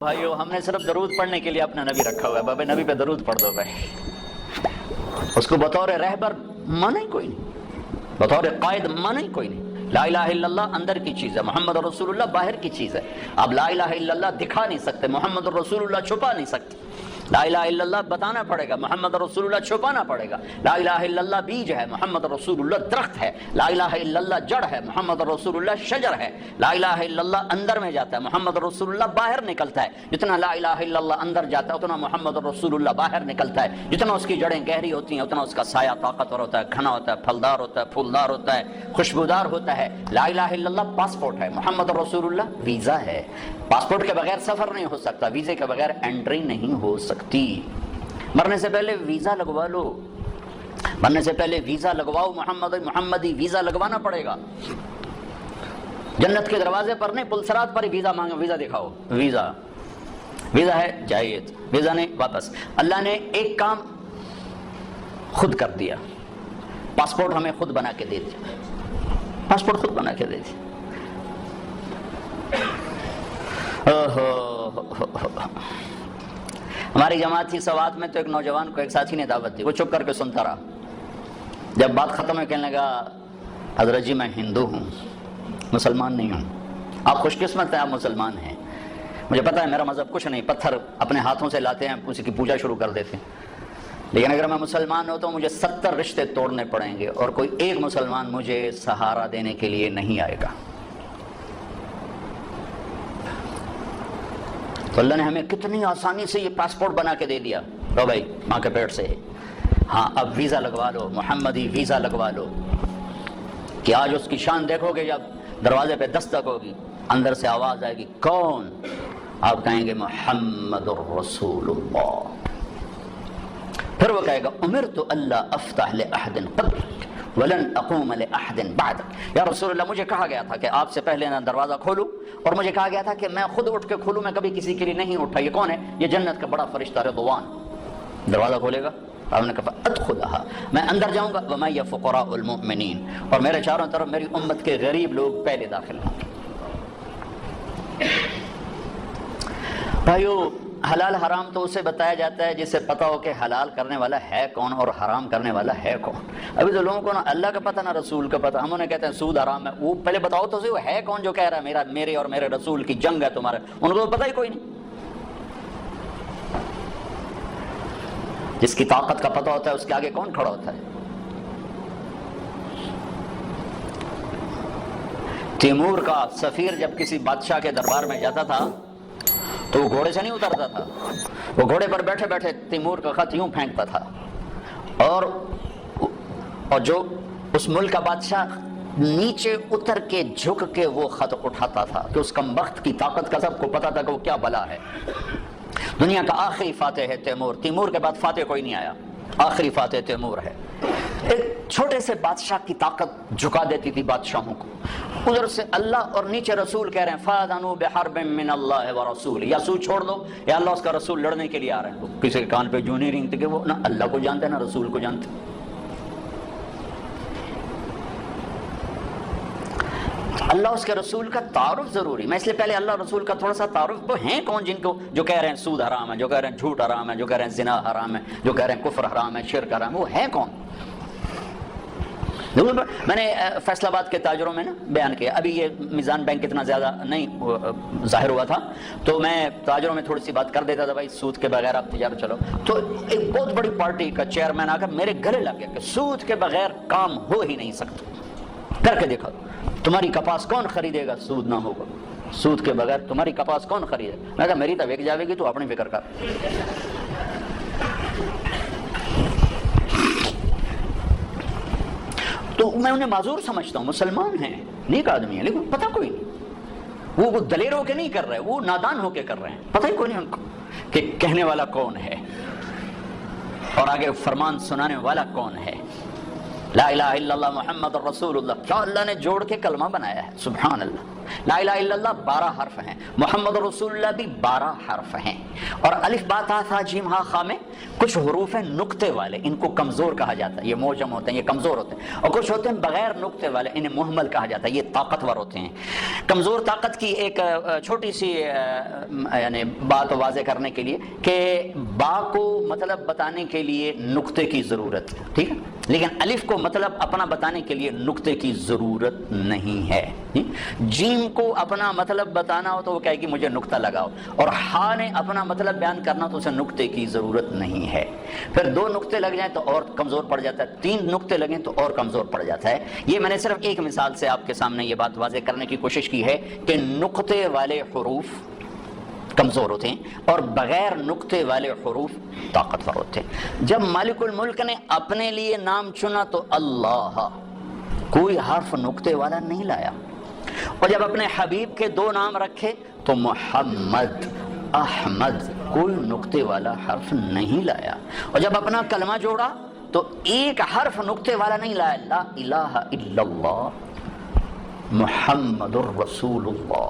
بھائیو ہم نے صرف درود پڑھنے کے لیے اپنا نبی رکھا ہوا ہے. بابا نبی پہ درود پڑھ دو بھائی. اس کو بطور رہبر مانا ہی کوئی نہیں, بطور قائد مانا ہی کوئی نہیں. لا الہ الا اللہ اندر کی چیز ہے, محمد رسول اللہ باہر کی چیز ہے. آپ لا الہ الا اللہ دکھا نہیں سکتے, محمد رسول اللہ چھپا نہیں سکتے. لا الہ الا اللہ بتانا پڑے گا, محمد رسول اللہ چھپانا پڑے گا. لا الہ الا اللہ بیج ہے, محمد رسول اللہ درخت ہے. لا الہ الا اللہ جڑ ہے, محمد رسول اللہ شجر ہے. لا الہ الا اللہ اندر میں جاتا ہے, محمد رسول اللہ باہر نکلتا ہے. جتنا لا الہ الا اللہ اندر جاتا ہے اتنا محمد رسول اللہ باہر نکلتا ہے. جتنا اس کی جڑیں گہری ہوتی ہیں اتنا اس کا سایہ طاقتور ہوتا ہے, گھنا ہوتا ہے, پھلدار ہوتا ہے, پھولدار ہوتا ہے, خوشبودار ہوتا ہے. لا الہ الا اللہ پاسپورٹ ہے, محمد رسول اللہ ویزا ہے. پاسپورٹ کے بغیر سفر نہیں ہو سکتا, ویزے کے بغیر انٹری نہیں ہو سکتی. مرنے سے پہلے ویزا لگوا لو, مرنے سے پہلے ویزا لگواؤ. محمدی ویزا لگوانا پڑے گا. جنت کے دروازے پر نہیں, پلسرات پر ہی ویزا مانگو, ویزا دکھاؤ. ویزا ہے جائیے, ویزا نہیں واپس. اللہ نے ایک کام خود کر دیا, پاسپورٹ ہمیں خود بنا کے دے دیا. پاسپورٹ خود بنا کے دے دیا. ہماری جماعت تھی سوات میں, تو ایک نوجوان کو ایک ساتھی نے دعوت دی, وہ چپ کر کے سنتا رہا. جب بات ختم ہوئی کہنے لگا, حضرت جی میں ہندو ہوں, مسلمان نہیں ہوں. آپ خوش قسمت ہیں, آپ مسلمان ہیں. مجھے پتا ہے میرا مذہب کچھ نہیں, پتھر اپنے ہاتھوں سے لاتے ہیں, اسی کی پوجا شروع کر دیتے ہیں. لیکن اگر میں مسلمان ہوں تو مجھے 70 رشتے توڑنے پڑیں گے, اور کوئی ایک مسلمان مجھے سہارا دینے کے لیے نہیں آئے گا. تو اللہ نے ہمیں کتنی آسانی سے یہ پاسپورٹ بنا کے دے دیا. لو بھائی ماں کے پیٹ سے, ہاں اب ویزا لگوا لو, محمدی ویزا لگوا لو. کہ آج اس کی شان دیکھو گے, جب دروازے پہ دستک ہوگی اندر سے آواز آئے گی, کون؟ آپ کہیں گے محمد الرسول اللہ. پھر وہ کہے گا, امرت اللہ افتح لأحد قبلک ولن اقوم لأحد بعدک. یا رسول اللہ مجھے کہا گیا تھا کہ آپ سے پہلے نہ دروازہ کھولوں, اور مجھے کہا گیا تھا کہ میں خود اٹھ کے کھولوں, میں کبھی کسی کے لیے نہیں اٹھا. یہ کون ہے؟ یہ جنت کا بڑا فرشتہ رضوان. دروازہ کھولے گا, آپ نے کہا ادخلھا, میں اندر جاؤں گا. ومعی فقراء المؤمنین, اور میرے چاروں طرف میری امت کے غریب لوگ پہلے داخل ہوں گے. بھائیو حلال حرام تو اسے بتایا جاتا ہے جسے پتا ہو کہ حلال کرنے والا ہے کون اور حرام کرنے والا ہے کون. ابھی تو لوگوں کو نہ اللہ کا پتہ نہ رسول کا پتہ. ہم انہیں کہتے ہیں سود حرام ہے, وہ پہلے بتاؤ تو صحیح وہ ہے کون جو کہہ رہا ہے میرے اور میرے رسول کی جنگ ہے تمہارے. ان کو پتہ ہی کوئی نہیں. جس کی طاقت کا پتہ ہوتا ہے اس کے آگے کون کھڑا ہوتا ہے؟ تیمور کا سفیر جب کسی بادشاہ کے دربار میں جاتا تھا تو وہ گھوڑے سے نہیں اترتا تھا, وہ گھوڑے پر بیٹھے بیٹھے تیمور کا خط یوں پھینکتا تھا, اور جو اس ملک کا بادشاہ نیچے اتر کے جھک کے وہ خط اٹھاتا تھا, کہ اس کمبخت کی طاقت کا سب کو پتا تھا کہ وہ کیا بلا ہے. دنیا کا آخری فاتح ہے تیمور, تیمور کے بعد فاتح کوئی نہیں آیا, آخری فاتح تیمور ہے. ایک چھوٹے سے بادشاہ کی طاقت جھکا دیتی تھی بادشاہوں کو. ادھر سے اللہ اور نیچے رسول کہہ رہے ہیں فَأَذَنُوا بِحَرْبٍ مِّنَ اللَّهِ وَرَسُولِهِ, یا سود چھوڑ دو, یا اللہ اس کا رسول لڑنے کے لیے آ رہے ہیں. کسی کے کان پہ جو نہیں رینگتے کہ وہ نہ اللہ کو جانتے نہ رسول کو جانتے. اللہ اس کے رسول کا تعارف ضروری. میں اس لیے پہلے اللہ رسول کا تھوڑا سا تعارف, وہ ہیں کون جن کو جو کہہ رہے ہیں سود حرام ہے, جو کہہ رہے ہیں جھوٹ حرام ہے, جو کہہ رہے ہیں زنا حرام ہے, جو کہہ رہے ہیں کفر حرام ہے, شرک حرام ہے, وہ ہیں کون؟ میں نے فیصل آباد کے تاجروں میں نا بیان کیا, ابھی یہ میزان بینک اتنا زیادہ نہیں ظاہر ہوا تھا, تو میں تاجروں میں تھوڑی سی بات کر دیتا تھا, بھائی سود کے بغیر آپ تجارت چلو. تو ایک بہت بڑی پارٹی کا چیئرمین آ کر میرے گلے لگ گیا کہ سود کے بغیر کام ہو ہی نہیں سکتا, کر کے دیکھا. تمہاری کپاس کون خریدے گا سود نہ ہوگا, سود کے بغیر تمہاری کپاس کون خریدے. میں کہا میری تو وک جاوے گی, تو اپنی فکر کر. تو میں انہیں معذور سمجھتا ہوں, مسلمان ہیں, نیک آدمی ہیں, لیکن پتہ کوئی نہیں. وہ دلیر ہو کے نہیں کر رہے, وہ نادان ہو کے کر رہے ہیں, پتہ ہی کوئی نہیں ان کو کہ کہنے والا کون ہے اور آگے فرمان سنانے والا کون ہے. لا الہ الا اللہ محمد الرسول اللہ, کیا اللہ نے جوڑ کے کلمہ بنایا ہے, سبحان اللہ. لا الہ الا اللہ 12 حرف ہیں، محمد رسول اللہ بھی 12 حرف ہیں۔ اور الف با تا ثا جیم ہا خا میں کچھ حروف ہیں نقطے والے، ان کو کمزور کہا جاتا ہے، یہ موجم ہوتے ہیں، یہ کمزور ہوتے ہیں، اور کچھ ہوتے ہیں بغیر نقطے والے، انہیں مہمل کہا جاتا ہے، یہ طاقتور ہوتے ہیں۔ کمزور طاقت کی ایک چھوٹی سی یعنی بات واضح کرنے کے لیے کہ با کو مطلب بتانے کے لیے نقطے کی ضرورت ہے، ٹھیک ہے، لیکن الف کو مطلب اپنا بتانے کے لیے نقطے کی ضرورت نہیں ہے۔ جیم کو اپنا مطلب بتانا ہو تو وہ کہے گی مجھے نقطہ لگاؤ، اور ہا نے اپنا مطلب بیان کرنا تو اسے نقطے کی ضرورت نہیں ہے۔ پھر 2 نقطے لگ جائیں تو اور کمزور پڑ جاتا ہے، 3 نقطے لگیں تو اور کمزور پڑ جاتا ہے۔ یہ میں نے صرف ایک مثال سے آپ کے سامنے یہ بات واضح کرنے کی کوشش کی ہے کہ نقطے والے حروف کمزور ہوتے ہیں اور بغیر نقطے والے حروف طاقتور ہوتے ہیں۔ جب مالک الملک نے اپنے لیے نام چنا تو اللہ، کوئی حرف نقطے والا نہیں لایا، اور جب اپنے حبیب کے 2 نام رکھے تو محمد، احمد، کوئی نقطے والا حرف نہیں لایا، اور جب اپنا کلمہ جوڑا تو ایک حرف نقطے والا نہیں لایا، لا الہ الا اللہ محمد الرسول اللہ۔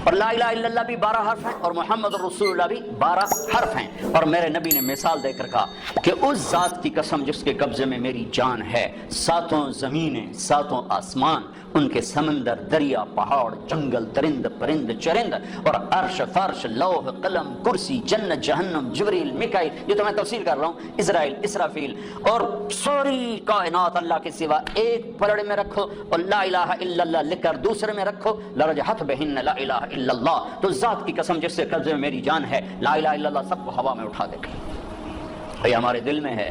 اور لا الہ الا اللہ بھی 12 حرف ہیں اور محمد رسول اللہ بھی 12 حرف ہیں۔ اور میرے نبی نے مثال دے کر کہا کہ اس ذات کی قسم جس کے قبضے میں میری جان ہے، 7 زمینیں، 7 آسمان، ان کے سمندر، دریا، پہاڑ، جنگل، درند، پرند، چرند، اور عرش، فرش، لوح، قلم، کرسی، جنت، جہنم، جبریل، میکائیل، یہ تو میں تفصیل کر رہا ہوں، اسرائیل، اسرافیل، اور ساری کائنات اللہ کے سوا ایک پلڑے میں رکھو اور لا الہ الا اللہ لکھ کر دوسرے میں رکھو، لرجحت بہن لا الہ الا اللہ، تو ذات کی قسم جس سے قبضے میں میری جان ہے، لا الہ الا اللہ سب کو ہوا میں اٹھا دے گا۔ یہ ہمارے دل میں ہے،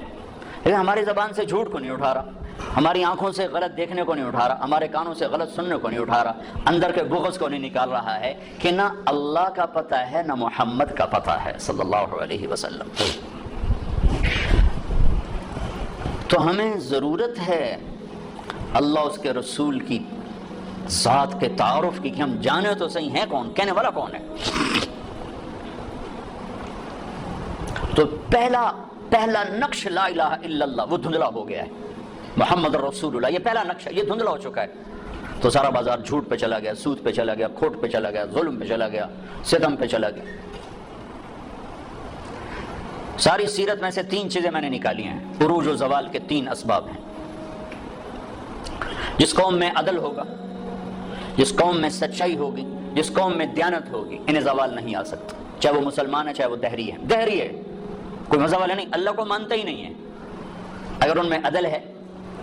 لیکن ہماری زبان سے جھوٹ کو نہیں اٹھا رہا، ہماری آنکھوں سے غلط دیکھنے کو نہیں اٹھا رہا، ہمارے کانوں سے غلط سننے کو نہیں اٹھا رہا، اندر کے بغض کو نہیں نکال رہا ہے کہ نہ اللہ کا پتہ ہے نہ محمد کا پتہ ہے صلی اللہ علیہ وسلم۔ تو ہمیں ضرورت ہے اللہ اس کے رسول کی ذات کے تعارف کی، کہ ہم جانے تو صحیح ہیں کون، کہنے والا کون ہے۔ تو پہلا نقش لا الہ الا اللہ وہ دھندلا ہو گیا ہے، محمد رسول اللہ یہ پہلا نقشہ یہ دھندلا ہو چکا ہے، تو سارا بازار جھوٹ پہ چلا گیا، سود پہ چلا گیا، کھوٹ پہ چلا گیا، ظلم پہ چلا گیا، ستم پہ چلا گیا۔ ساری سیرت میں سے 3 چیزیں میں نے نکالی ہیں، عروج و زوال کے 3 اسباب ہیں۔ جس قوم میں عدل ہوگا، جس قوم میں سچائی ہوگی، جس قوم میں دیانت ہوگی، انہیں زوال نہیں آ سکتا، چاہے وہ مسلمان ہے چاہے وہ دہری ہے، دہری ہے کوئی مزہ والا نہیں، اللہ کو مانتا ہی نہیں ہے۔ اگر ان میں عدل ہے،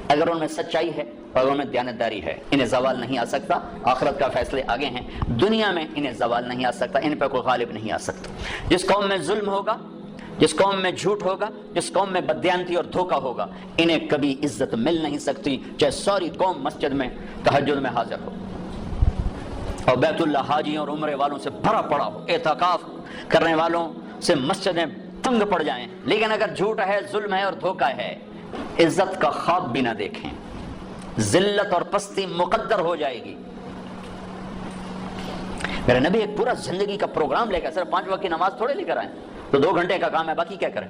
اگر ان میں سچائی ہے، اور اگر ان میں دیانتداری ہے، انہیں زوال نہیں آ سکتا۔ آخرت کا فیصلے آگے ہیں، دنیا میں انہیں زوال نہیں آ سکتا، ان پہ کوئی غالب نہیں آ سکتا۔ جس قوم میں ظلم ہوگا، جس قوم میں جھوٹ ہوگا، جس قوم میں بددیانتی اور دھوکہ ہوگا، انہیں کبھی عزت مل نہیں سکتی، چاہے ساری قوم مسجد میں تہجد میں حاضر ہو اور بیت اللہ حاجیوں اور عمرے والوں سے بھرا پڑا ہو، اعتکاف کرنے والوں سے مسجدیں تنگ پڑ جائیں، لیکن اگر جھوٹ ہے، ظلم ہے اور دھوکہ ہے، عزت کا خواب بھی نہ دیکھیں، ذلت اور پستی مقدر ہو جائے گی۔ میرے نبی ایک پورا زندگی کا پروگرام لے کر، صرف 5 وقت کی نماز تھوڑے لے کر آئے تو 2 گھنٹے کا کام ہے، باقی کیا کریں۔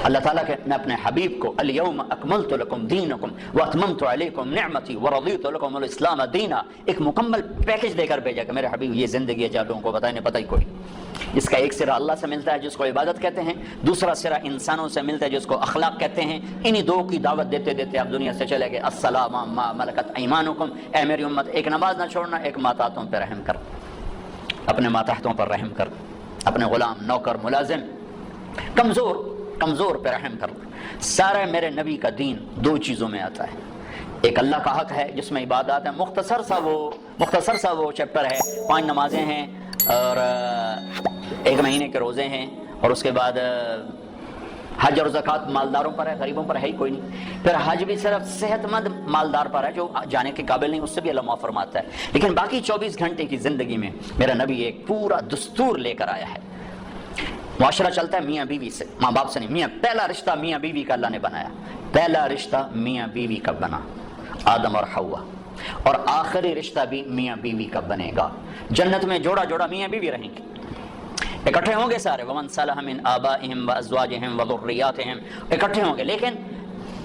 اللہ تعالیٰ کہ میں اپنے حبیب کو الیوم اکملت لکم دینکم واتممت علیکم نعمتی ورضیت لکم الاسلام دینا، ایک مکمل پیکج دے کر بھیجا کہ میرے حبیب یہ زندگی ہے جہاں لوگوں کو بتائیں پتہ ہی کوئی، اس کا ایک سرا اللہ سے ملتا ہے جس کو عبادت کہتے ہیں، دوسرا سرا انسانوں سے ملتا ہے جس کو اخلاق کہتے ہیں، انہی 2 کی دعوت دیتے دیتے آپ دنیا سے چلے گئے۔ السلام ما ملکت ایمانکم، اے میری امت ایک نماز نہ چھوڑنا، ایک ماتحتوں پہ رحم کر، اپنے ماتحتوں پر رحم کر، اپنے غلام، نوکر، ملازم، کمزور پہ رحم کر۔ سارا میرے نبی کا دین 2 چیزوں میں آتا ہے، ایک اللہ کا حق ہے جس میں عبادات ہے، مختصر سا وہ چیپٹر ہے، 5 نمازیں ہیں اور 1 مہینے کے روزے ہیں، اور اس کے بعد حج اور زکوٰۃ مالداروں پر ہے، غریبوں پر ہے ہی کوئی نہیں۔ پھر حج بھی صرف صحت مند مالدار پر ہے، جو جانے کے قابل نہیں، اس سے بھی اللہ معاف فرماتا ہے۔ لیکن باقی 24 گھنٹے کی زندگی میں میرا نبی ایک پورا دستور لے کر آیا ہے۔ معاشرہ چلتا ہے میاں بیوی سے، ماں باپ سے نہیں۔ پہلا رشتہ میاں بیوی کا اللہ نے بنایا، پہلا رشتہ میاں بیوی کا بنا، آدم اور حوا، اور آخری رشتہ بھی میاں بیوی کا بنے گا۔ جنت میں جوڑا جوڑا میاں بیوی رہیں گے، اکٹھے ہوں گے سارے، ومن صلح من آبائہم وازواجہم وذریاتہم، اکٹھے ہوں گے۔ لیکن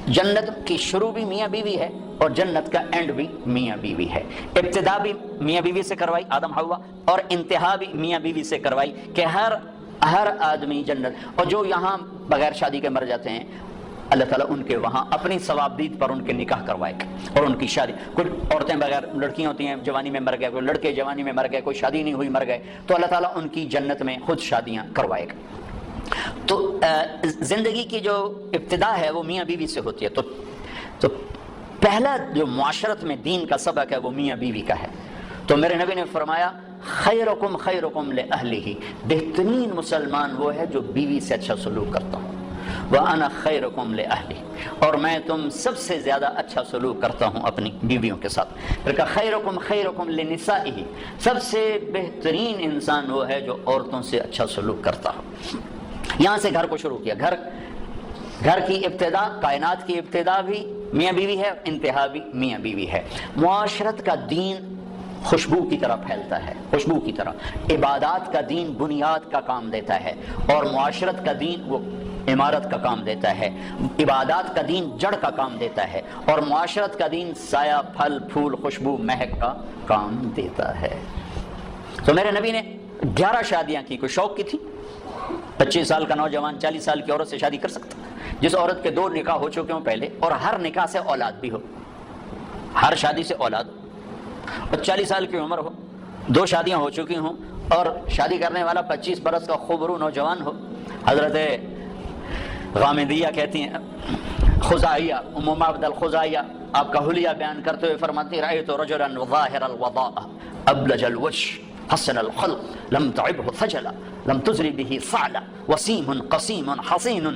جنت کی شروع بھی میاں بیوی ہے اور جنت کا اینڈ بھی میاں بیوی ہے. ابتدا بھی میاں بیوی سے کروائی آدم حوا، اور انتہا بھی میاں بیوی سے کروائی کہ ہر آدمی جنت. اور جو یہاں بغیر شادی کے مر جاتے ہیں اللہ تعالیٰ ان کے وہاں اپنی ثوابدید پر ان کے نکاح کروائے گا اور ان کی شادی. کچھ عورتیں بغیر لڑکیاں ہوتی ہیں جوانی میں مر گئے، کوئی لڑکے جوانی میں مر گئے، کوئی شادی نہیں ہوئی مر گئے، تو اللہ تعالیٰ ان کی جنت میں خود شادیاں کروائے گا. تو زندگی کی جو ابتدا ہے وہ میاں بیوی سے ہوتی ہے. تو پہلا جو معاشرت میں دین کا سبق ہے وہ میاں بیوی کا ہے. تو میرے نبی نے فرمایا خیرکم خیرکم لأہلہ، بہترین مسلمان وہ ہے جو بیوی سے اچھا سلوک کرتا ہوں. وَأَنَا خَيْرُكُمْ لِأَهْلِي، اور میں تم سب سے زیادہ اچھا سلوک کرتا ہوں اپنی بیویوں کے ساتھ. پھر کہا خیرکم خیرکم لنسائہ، سب سے بہترین انسان وہ ہے جو عورتوں سے اچھا سلوک کرتا ہو. یہاں سے گھر کو شروع کیا. گھر کی ابتدا، کائنات کی ابتدا بھی میاں بیوی ہے، انتہا بھی میاں بیوی ہے. معاشرت کا دین خوشبو کی طرح پھیلتا ہے، خوشبو کی طرح. عبادات کا دین بنیاد کا کام دیتا ہے، اور معاشرت کا دین وہ عمارت کا کام دیتا ہے. عبادات کا دین جڑ کا کام دیتا ہے، اور معاشرت کا دین سایہ، پھل پھول، خوشبو، مہک کا کام دیتا ہے. تو میرے نبی نے 11 شادیاں کی. کوئی شوق کی تھی؟ 25 سال کا نوجوان 40 سال کی عورت سے شادی کر سکتا؟ جس عورت کے 2 نکاح ہو چکے ہوں پہلے، اور ہر نکاح سے اولاد بھی ہو، ہر شادی سے اولاد ہو، اور 40 سال کی عمر ہو، 2 شادیاں ہو چکی ہوں، اور شادی کرنے والا 25 برس کا خوبرو نوجوان ہو. حضرت غامدیہ کہتی ہیں، خزائیہ، ام عبد الخزائیہ آپ کا حلیہ بیان کرتے ہوئے فرماتی رأیت رجلا ظاہر الوضاء ابلج الوجه حسن الخلق لم تعبه خجلا لم تزری به صعلا وسیم قسیم حسین.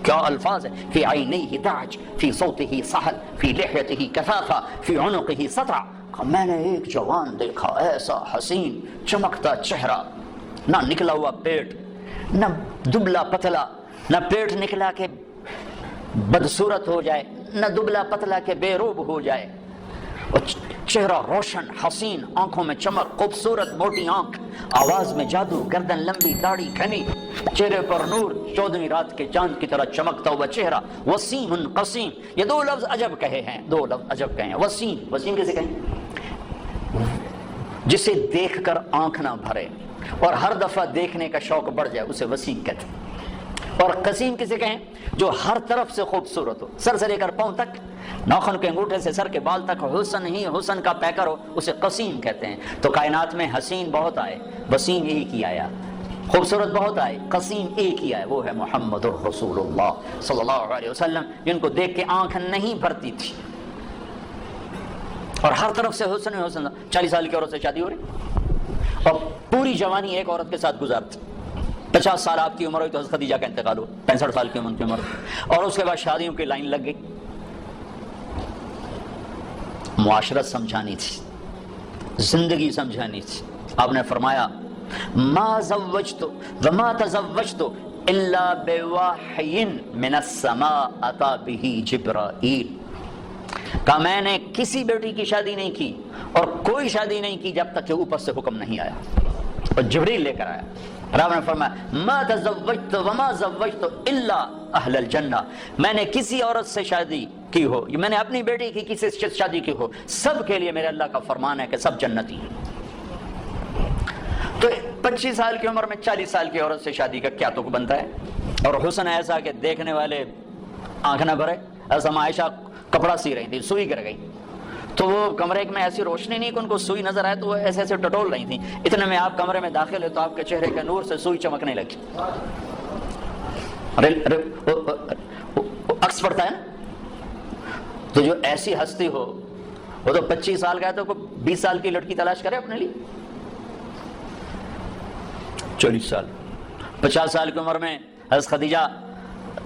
کیا الفاظ ہے! فی عینیہ دعج، فی صوتہ سہل، فی لحیتہ کثافہ، فی عنقہ سطع. میں نے ایک جوان دیکھا ایسا حسین چمکتا چہرہ، نہ نکلا ہوا پیٹ، نہ دبلا پتلا، نہ پیٹ نکلا کہ بدصورت ہو جائے، نہ دبلا پتلا کہ بے روب ہو جائے. اور چہرہ روشن، حسین، آنکھوں میں چمک، خوبصورت موٹی آنکھ، آواز میں جادو، گردن لمبی، داڑھی گھنی، چہرے پر نور، 14ویں رات کے چاند کی طرح چمکتا ہوا چہرہ. وسیم قسیم، یہ 2 لفظ عجب کہے ہیں، 2 لفظ عجب کہے ہیں. وسیم کیسے کہیں؟ جسے دیکھ کر آنکھ نہ بھرے اور ہر دفعہ دیکھنے کا شوق بڑھ جائے اسے وسیم کہتے ہیں. اور قسیم کسے کہیں؟ جو ہر طرف سے خوبصورت ہو، سر سے لے کر پاؤں تک، ناخن کے انگوٹھے سے سر کے بال تک حسن ہی حسن کا پیکر ہو، اسے قسیم کہتے ہیں. تو کائنات میں حسین بہت آئے، وسیم ایک ہی آیا. خوبصورت بہت آئے، قسیم ایک ہی آئے، وہ ہے محمد الرسول اللہ صلی اللہ علیہ وسلم، جن کو دیکھ کے آنکھ نہیں بھرتی تھی اور ہر طرف سے حسن حسن. 40 سال کی عورت سے شادی ہو رہی اور پوری جوانی ایک عورت کے ساتھ گزارتی. 50 سال آپ کی عمر ہوئی تو حضرت خدیجہ کا انتقال ہو، 65 سال کی عمر کی عمر، اور اس کے بعد شادیوں کی لائن لگ گئی. معاشرت سمجھانی تھی، زندگی سمجھانی تھی. آپ نے فرمایا ما زوجت وما تزوجت الا بوحی من السماء اتى به جبرائیل. کہا میں نے کسی بیٹی کی شادی نہیں کی اور کوئی شادی نہیں کی جب تک کہ اوپر سے حکم نہیں آیا اور جبریل لے کر آیا. رب نے فرمایا ما تزوجت وما زوجت الا اہل الجنہ، میں نے کسی عورت سے شادی کی ہو، میں نے اپنی بیٹی کی کسی سے شادی کی ہو، سب کے لیے میرے اللہ کا فرمان ہے کہ سب جنتی ہیں. تو 25 سال کی عمر میں 40 سال کی عورت سے شادی کا کیا تک بنتا ہے؟ اور حسن ایسا کہ دیکھنے والے آنکھ نہ بھرے. ایسا عائشہ کپڑا سی رہی تھی، سوئی گر گئی تو وہ کمرے میں ایسی روشنی نہیں کہ ان کو سوئی نظر آئے، تو وہ ایسے ایسے ٹٹول رہی تھیں. اتنے میں آپ کمرے میں داخل ہوئے تو آپ کے چہرے کے نور سے سوئی چمکنے لگی. عکس پڑتا ہے نا. تو جو ایسی ہستی ہو وہ تو 25 سال کا ہے تو 20 سال کی لڑکی تلاش کرے اپنے لیے. 40 سال 50 سال کی عمر میں حضرت خدیجہ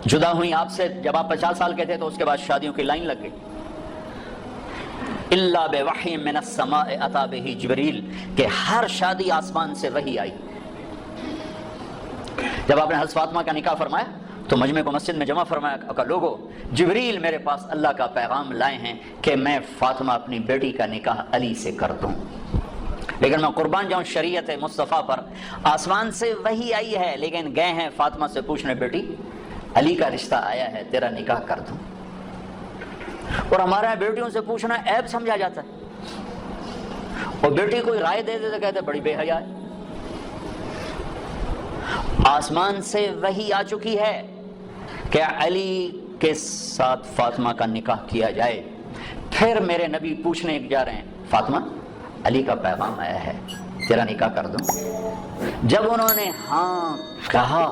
جدا ہوئی آپ سے جب آپ 50 سال کے تھے، تو اس کے بعد شادیوں کی لائن لگ گئی. الا بوحی من السماء اتى به جبریل، کہ ہر شادی آسمان سے وحی آئی. جب آپ نے حضرت فاطمہ کا نکاح فرمایا تو مجمع کو مسجد میں جمع فرمایا کہ لوگو جبریل میرے پاس اللہ کا پیغام لائے ہیں کہ میں فاطمہ اپنی بیٹی کا نکاح علی سے کر دوں. لیکن میں قربان جاؤں شریعت مصطفیٰ پر، آسمان سے وحی آئی ہے لیکن گئے ہیں فاطمہ سے پوچھنے بیٹی علی کا رشتہ آیا ہے تیرا نکاح کر دوں. اور ہمارے یہاں بیٹیوں سے پوچھنا عیب سمجھا جاتا ہے، اور بیٹی کوئی رائے دے دے تو کہتے بڑی بے حیا ہے۔ آسمان سے وحی آ چکی ہے کہ علی کے ساتھ فاطمہ کا نکاح کیا جائے، پھر میرے نبی پوچھنے جا رہے ہیں فاطمہ علی کا پیغام آیا ہے، تیرا نکاح کر دوں؟ جب انہوں نے ہاں کہا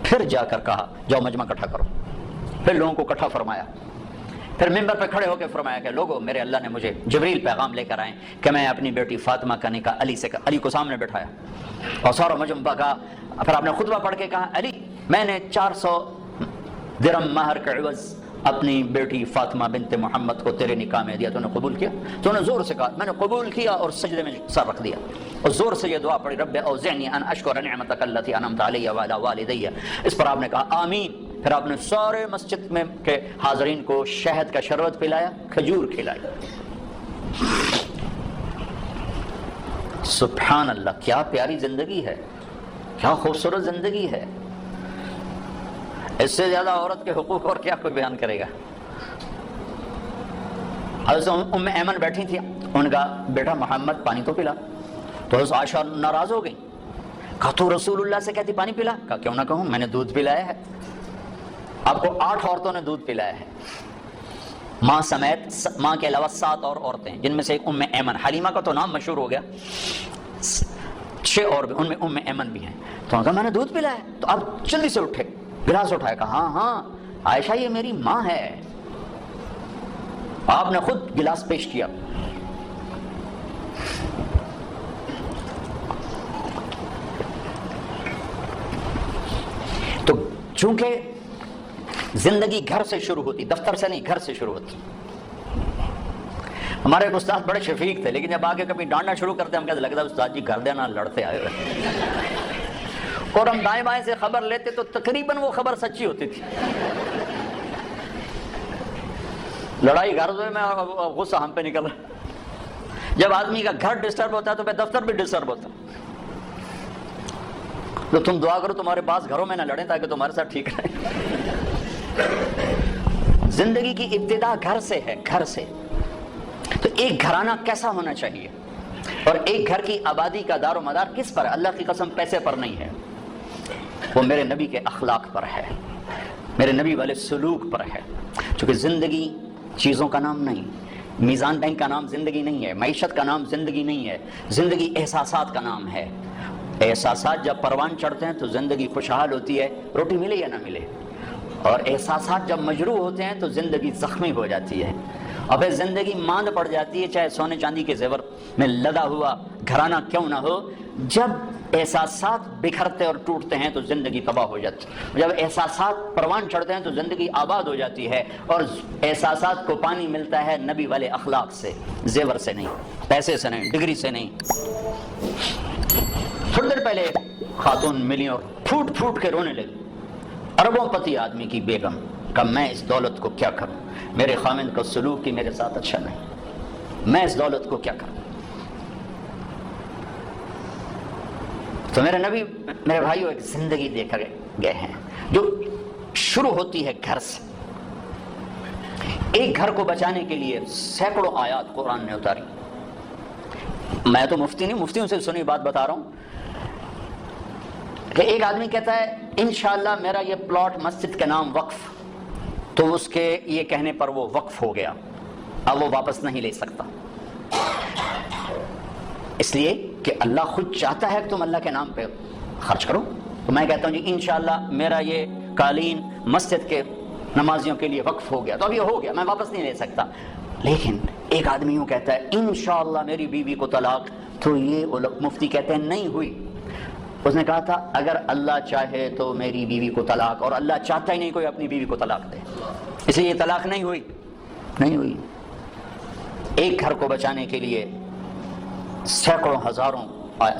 پھر جا کر کہا جاؤ مجمع اکٹھا کرو، پھر لوگوں کو اکٹھا فرمایا، پھر ممبر پہ کھڑے ہو کے فرمایا کہ لوگوں میرے اللہ نے مجھے جبریل پیغام لے کر آئے کہ میں اپنی بیٹی فاطمہ کا نکاح علی سے علی کو سامنے بٹھایا اور سارا مجمع کا، پھر آپ نے خطبہ پڑھ کے کہا علی میں نے 400 درہم مہر کا عوض اپنی بیٹی فاطمہ بنت محمد کو تیرے نکاح میں دیا، تو نے قبول کیا؟ تو نے زور سے کہا میں نے قبول کیا، اور سجدے میں سر رکھ دیا اور زور سے یہ دعا پڑھی رب اوزعنی ان اشکر نعمتک التی انعمت علی وعلی والدی، اس پر آپ نے کہا آمین۔ پھر آپ نے سارے مسجد میں کے حاضرین کو شہد کا شربت پلایا، کھجور کھلائی۔ سبحان اللہ، کیا پیاری زندگی ہے، کیا خوبصورت زندگی ہے، اس سے زیادہ عورت کے حقوق اور کیا کوئی بیان کرے گا۔ حضرت ام ایمن بیٹھی تھی، ان کا بیٹا محمد پانی تو پلا، تو حضرت عائشہ ناراض ہو گئی، کہا تو رسول اللہ سے کہتی پانی پلا؟ کہا کیوں نہ کہوں، میں نے دودھ پلایا ہے، آپ کو 8 عورتوں نے دودھ پلایا ہے، ماں سمیت، ماں کے علاوہ 7 اور عورتیں، جن میں سے ایک ام ایمن، حلیمہ کا تو نام مشہور ہو گیا، 6 اور بھی، ان میں ام ایمن بھی ہیں۔ تو انہوں نے کہا میں نے دودھ پلایا ہے، تو آپ جلدی سے اٹھے، گلاس اٹھایا، کہا ہاں ہاں عائشہ یہ میری ماں ہے، آپ نے خود گلاس پیش کیا۔ تو چونکہ زندگی گھر سے شروع ہوتی، دفتر سے نہیں، گھر سے شروع ہوتی۔ ہمارے ایک استاد بڑے شفیق تھے، لیکن جب آگے کبھی ڈانٹنا شروع کرتے ہم کہتے لگتا ہے استاد جی گھر دینا لڑتے آئے ہوئے، اور ہم دائیں بائیں سے خبر لیتے تو تقریباً وہ خبر سچی ہوتی تھی۔ لڑائی گھر میں، غصہ ہم پہ نکل رہا۔ جب آدمی کا گھر ڈسٹرب ہوتا ہے تو پھر دفتر بھی ڈسٹرب ہوتا ہے۔ تو تم دعا کرو تمہارے پاس گھروں میں نہ لڑیں تاکہ تمہارے ساتھ ٹھیک رہے۔ زندگی کی ابتدا گھر سے ہے، گھر سے۔ تو ایک گھرانہ کیسا ہونا چاہیے، اور ایک گھر کی آبادی کا دار و مدار کس پر؟ اللہ کی قسم پیسے پر نہیں ہے، وہ میرے نبی کے اخلاق پر ہے، میرے نبی والے سلوک پر ہے۔ چونکہ زندگی چیزوں کا نام نہیں، میزان بینک کا نام زندگی نہیں ہے، معیشت کا نام زندگی نہیں ہے، زندگی احساسات کا نام ہے۔ احساسات جب پروان چڑھتے ہیں تو زندگی خوشحال ہوتی ہے، روٹی ملے یا نہ ملے، اور احساسات جب مجروح ہوتے ہیں تو زندگی زخمی ہو جاتی ہے، اور پھر زندگی ماند پڑ جاتی ہے، چاہے سونے چاندی کے زیور میں لدا ہوا گھرانہ کیوں نہ ہو۔ جب احساسات بکھرتے اور ٹوٹتے ہیں تو زندگی تباہ ہو جاتی ہے، جب احساسات پروان چڑھتے ہیں تو زندگی آباد ہو جاتی ہے، اور احساسات کو پانی ملتا ہے نبی والے اخلاق سے، زیور سے نہیں، پیسے سے نہیں، ڈگری سے نہیں۔ تھوڑی دیر پہلے خاتون ملی اور پھوٹ پھوٹ کے رونے لگی، اربوں پتی آدمی کی بیگم، کہ میں اس دولت کو کیا کروں، میرے خامند کا سلوک کی میرے ساتھ اچھا نہیں، میں اس دولت کو کیا کروں۔ تو میرے نبی، میرے بھائیو، ایک زندگی دے کر گئے ہیں جو شروع ہوتی ہے گھر سے۔ ایک گھر کو بچانے کے لیے سینکڑوں آیات قرآن نے اتاری۔ میں تو مفتی نہیں، مفتیوں سے سنی بات بتا رہا ہوں کہ ایک آدمی کہتا ہے انشاءاللہ میرا یہ پلاٹ مسجد کے نام وقف، تو اس کے یہ کہنے پر وہ وقف ہو گیا، اب وہ واپس نہیں لے سکتا، اس لیے کہ اللہ خود چاہتا ہے کہ تم اللہ کے نام پہ خرچ کرو۔ تو میں کہتا ہوں جی انشاءاللہ میرا یہ قالین مسجد کے نمازیوں کے لیے وقف ہو گیا، تو اب یہ ہو گیا، میں واپس نہیں لے سکتا۔ لیکن ایک آدمی یوں کہتا ہے انشاءاللہ میری بیوی کو طلاق، تو یہ مفتی کہتے ہیں نہیں ہوئی۔ اس نے کہا تھا اگر اللہ چاہے تو میری بیوی کو طلاق، اور اللہ چاہتا ہی نہیں کوئی اپنی بیوی کو طلاق دے، اس لیے یہ طلاق نہیں ہوئی، نہیں ہوئی۔ ایک گھر کو بچانے کے لیے سینکڑوں ہزاروں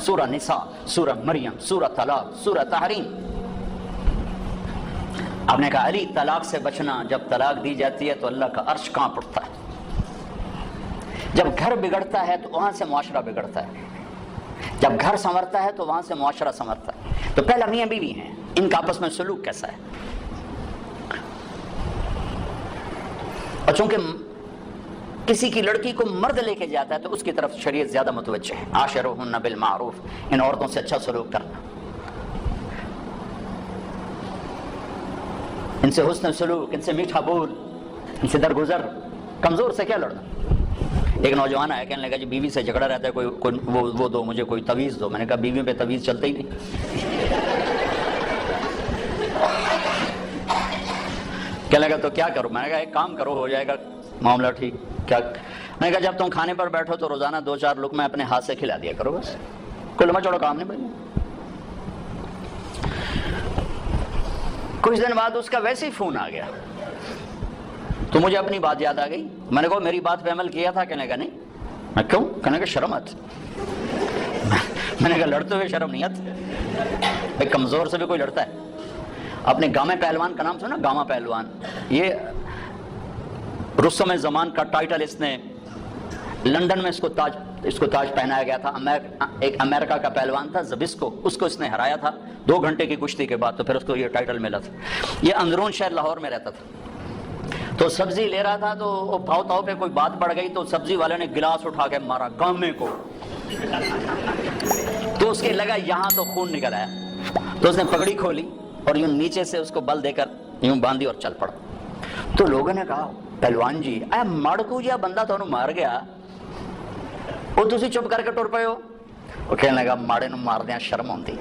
سورہ نساء، سورہ مریم، سورہ طلاق، سورہ تحریم۔ آپ نے کہا علی طلاق سے بچنا، جب طلاق دی جاتی ہے تو اللہ کا عرش کانپ اٹھتا ہے، جب گھر بگڑتا ہے تو وہاں سے معاشرہ بگڑتا ہے، جب گھر سنورتا ہے تو وہاں سے معاشرہ سنورتا ہے۔ تو پہلا میاں بیوی ہیں، ان کا آپس میں سلوک کیسا ہے؟ اور چونکہ کسی کی لڑکی کو مرد لے کے جاتا ہے تو اس کی طرف شریعت زیادہ متوجہ ہے. عاشروہن بالمعروف، ان عورتوں سے اچھا سلوک کرنا، ان سے حسن سلوک، ان سے میٹھا بول، ان سے درگزر. کمزور سے کیا لڑنا؟ ایک نوجوان آیا کہنے لگا جی بیوی سے جھگڑا رہتا ہے، کوئی وہ دو مجھے، کوئی تعویذ دو. میں نے کہا بیوی پہ تعویذ چلتے ہی نہیں. کہنے لگا تو کیا کروں؟ میں نے کہا ایک کام کرو، ہو جائے گا معاملہ ٹھیک. کیا؟ میں نے کہا جب تم کھانے پر بیٹھو تو روزانہ 2-4 لقمے اپنے ہاتھ سے کھلا دیا کرو، بس کوئی لمبا چوڑا کام نہیں بھائی. کچھ دن بعد اس کا ویسے ہی فون آ گیا تو مجھے اپنی بات یاد آ گئی. میں نے کہا میری بات پہ عمل کیا تھا؟ کہنے کا نہیں. میں کیوں؟ کہنے کا شرم آتی. میں نے کہا لڑتے ہوئے شرم نہیں آتی؟ ایک کمزور سے بھی کوئی لڑتا ہے. اپنے گامہ پہلوان کا نام سنا؟ گامہ پہلوان، یہ رستم زمان کا ٹائٹل اس نے لندن میں اس کو تاج پہنایا گیا تھا. ایک امریکہ کا پہلوان تھا زبسکو، اس کو اس نے ہرایا تھا 2 گھنٹے کی کشتی کے بعد، تو پھر اس کو یہ ٹائٹل ملا تھا. یہ اندرون شہر لاہور میں رہتا تھا. تو سبزی لے رہا تھا تو بھاؤ تاؤ پہ کوئی بات بڑھ گئی تو سبزی والے نے گلاس اٹھا کے مارا گامے کو. تو اس کے لگا یہاں تو خون نکل آیا. تو اس نے پگڑی کھولی اور یوں نیچے سے اس کو بل دے کر یوں باندھی اور چل پڑا. تو لوگوں نے کہا پہلوان جی اے مڑکو جا بندہ تو مار گیا، وہ تسی چپ کر کے ٹر پے ہو. وہ کہنے لگا ماڑے نو مار دیا شرم ہوندی.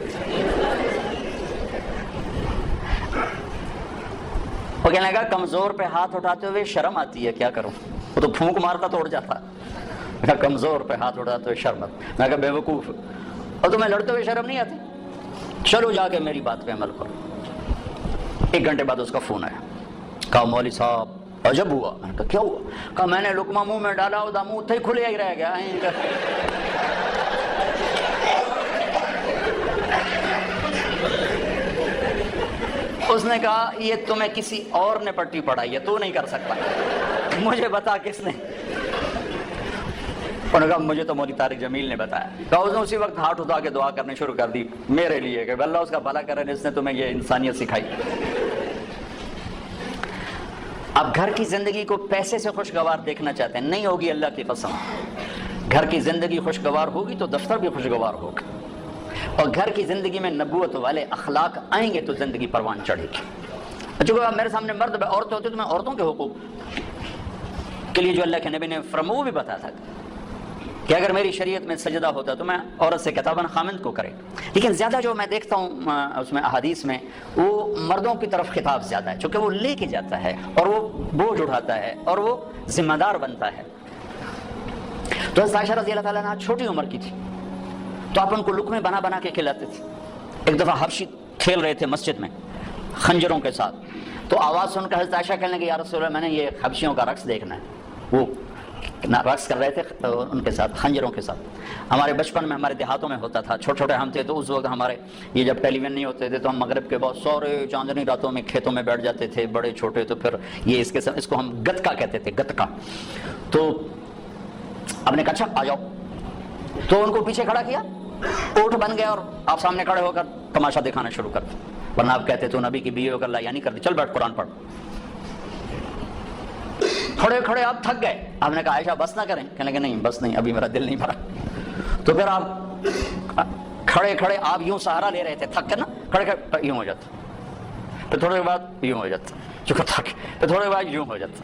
وہ کہنے لگا کمزور پہ ہاتھ اٹھاتے ہوئے شرم آتی ہے، کیا کروں؟ وہ تو پھونک مارتا تو اڑ جاتا. کمزور پہ ہاتھ اٹھاتے ہوئے شرم آتی. میں کہا بے وقوف، اور تمہیں لڑتے ہوئے شرم نہیں آتی؟ چلو جا کے میری بات پہ عمل کرو. 1 گھنٹے بعد اس کا فون آیا. کہا مولوی صاحب عجب ہوا. میں نے کہا کیا ہوا؟ کہا میں نے لقمہ منہ میں ڈالا وہ منہ اتھے ہی کھلے ہی رہ گیا. اس نے کہا یہ تمہیں کسی اور نے پٹی پڑھائی ہے، تو نہیں کر سکتا، مجھے بتا کس نے؟ انہوں نے کہا مجھے تو مولوی طارق جمیل نے بتایا. کہا اس نے اسی وقت ہاتھ اٹھا کے دعا کرنے شروع کر دی میرے لیے کہ اللہ اس کا بھلا کرے جس نے تمہیں یہ انسانیت سکھائی. اب گھر کی زندگی کو پیسے سے خوشگوار دیکھنا چاہتے ہیں، نہیں ہوگی اللہ کی قسم. گھر کی زندگی خوشگوار ہوگی تو دفتر بھی خوشگوار ہوگا، اور گھر کی زندگی میں نبوت والے اخلاق آئیں گے تو زندگی پروان چڑھے گی. چونکہ میرے سامنے مرد عورتیں ہوتی تو میں عورتوں کے حقوق کے لیے جو اللہ کے نبی نے فرمایا وہ بھی بتایا تھا کہ اگر میری شریعت میں سجدہ ہوتا تو میں عورت سے کہتا خامند کو کرے. لیکن زیادہ جو میں دیکھتا ہوں اس میں احادیث میں وہ مردوں کی طرف خطاب زیادہ ہے، چونکہ وہ لے کے جاتا ہے اور وہ بوجھ اٹھاتا ہے اور وہ ذمہ دار بنتا ہے. تو حضرت عائشہ رضی اللہ تعالیٰ عنہا چھوٹی عمر کی تھی تو آپ ان کو لقمے بنا بنا کے کھلاتے تھے. ایک دفعہ حبشی کھیل رہے تھے مسجد میں خنجروں کے ساتھ، تو آواز سن کر حضرت عائشہ کہنے لگی یا رسول اللہ میں نے یہ حبشیوں کا رقص دیکھنا ہے. وہ رقص کر رہے تھے ان کے ساتھ خنجروں کے ساتھ. ہمارے بچپن میں ہمارے دیہاتوں میں ہوتا تھا، چھوٹے چھوٹے ہم تھے تو اس وقت ہمارے یہ جب ٹیلی ویژن نہیں ہوتے تھے تو ہم مغرب کے بعد سورے چاندنی راتوں میں کھیتوں میں بیٹھ جاتے تھے بڑے چھوٹے. تو پھر یہ اس کو ہم گتکا کہتے تھے، گتکا. تو اب نے کہا اچھا آ جاؤ، تو ان کو پیچھے کھڑا کیا، اونٹ بن گیا اور آپ سامنے کھڑے ہو کر تماشا دکھانا شروع کر. ورنہ آپ کہتے تو نبی کی بیوی ہو کر لا یعنی کرتے چل بیٹھ قرآن پڑھ. کھڑے کھڑے آپ تھک گئے. آپ نے کہا عائشہ بس نہ کریں؟ کہنے لگے نہیں بس نہیں، ابھی میرا دل نہیں بھرا. تو پھر آپ کھڑے کھڑے آپ یوں سہارا لے رہے تھے، تھک کے نا، کھڑے کھڑے یوں ہو جاتا، پھر تھوڑے بعد یوں ہو جاتا، چونکہ تھک، پھر تھوڑے بعد یوں ہو جاتا،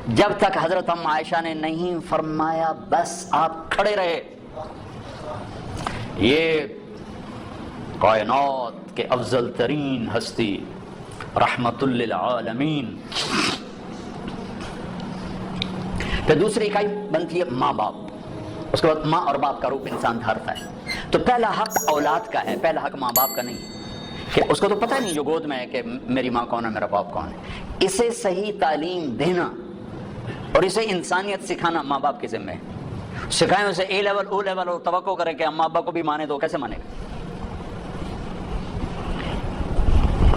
جب تک حضرت ام عائشہ نے نہیں فرمایا بس آپ کھڑے رہے. یہ کائنات کے افضل ترین ہستی رحمت للعالمین. پھر دوسری اکائی بنتی ہے ماں باپ. اس کے بعد ماں اور باپ کا روپ انسان دھارتا ہے. تو پہلا حق اولاد کا ہے، پہلا حق ماں باپ کا نہیں. کہ اس کو تو پتہ نہیں جو گود میں ہے کہ میری ماں کون ہے میرا باپ کون ہے. اسے صحیح تعلیم دینا اور اسے انسانیت سکھانا ماں باپ کے ذمہ ہے. سکھائیں اسے اے لیول او لیول اور توقع کریں کہ ہم ماں باپ کو بھی مانے تو کیسے مانے گا.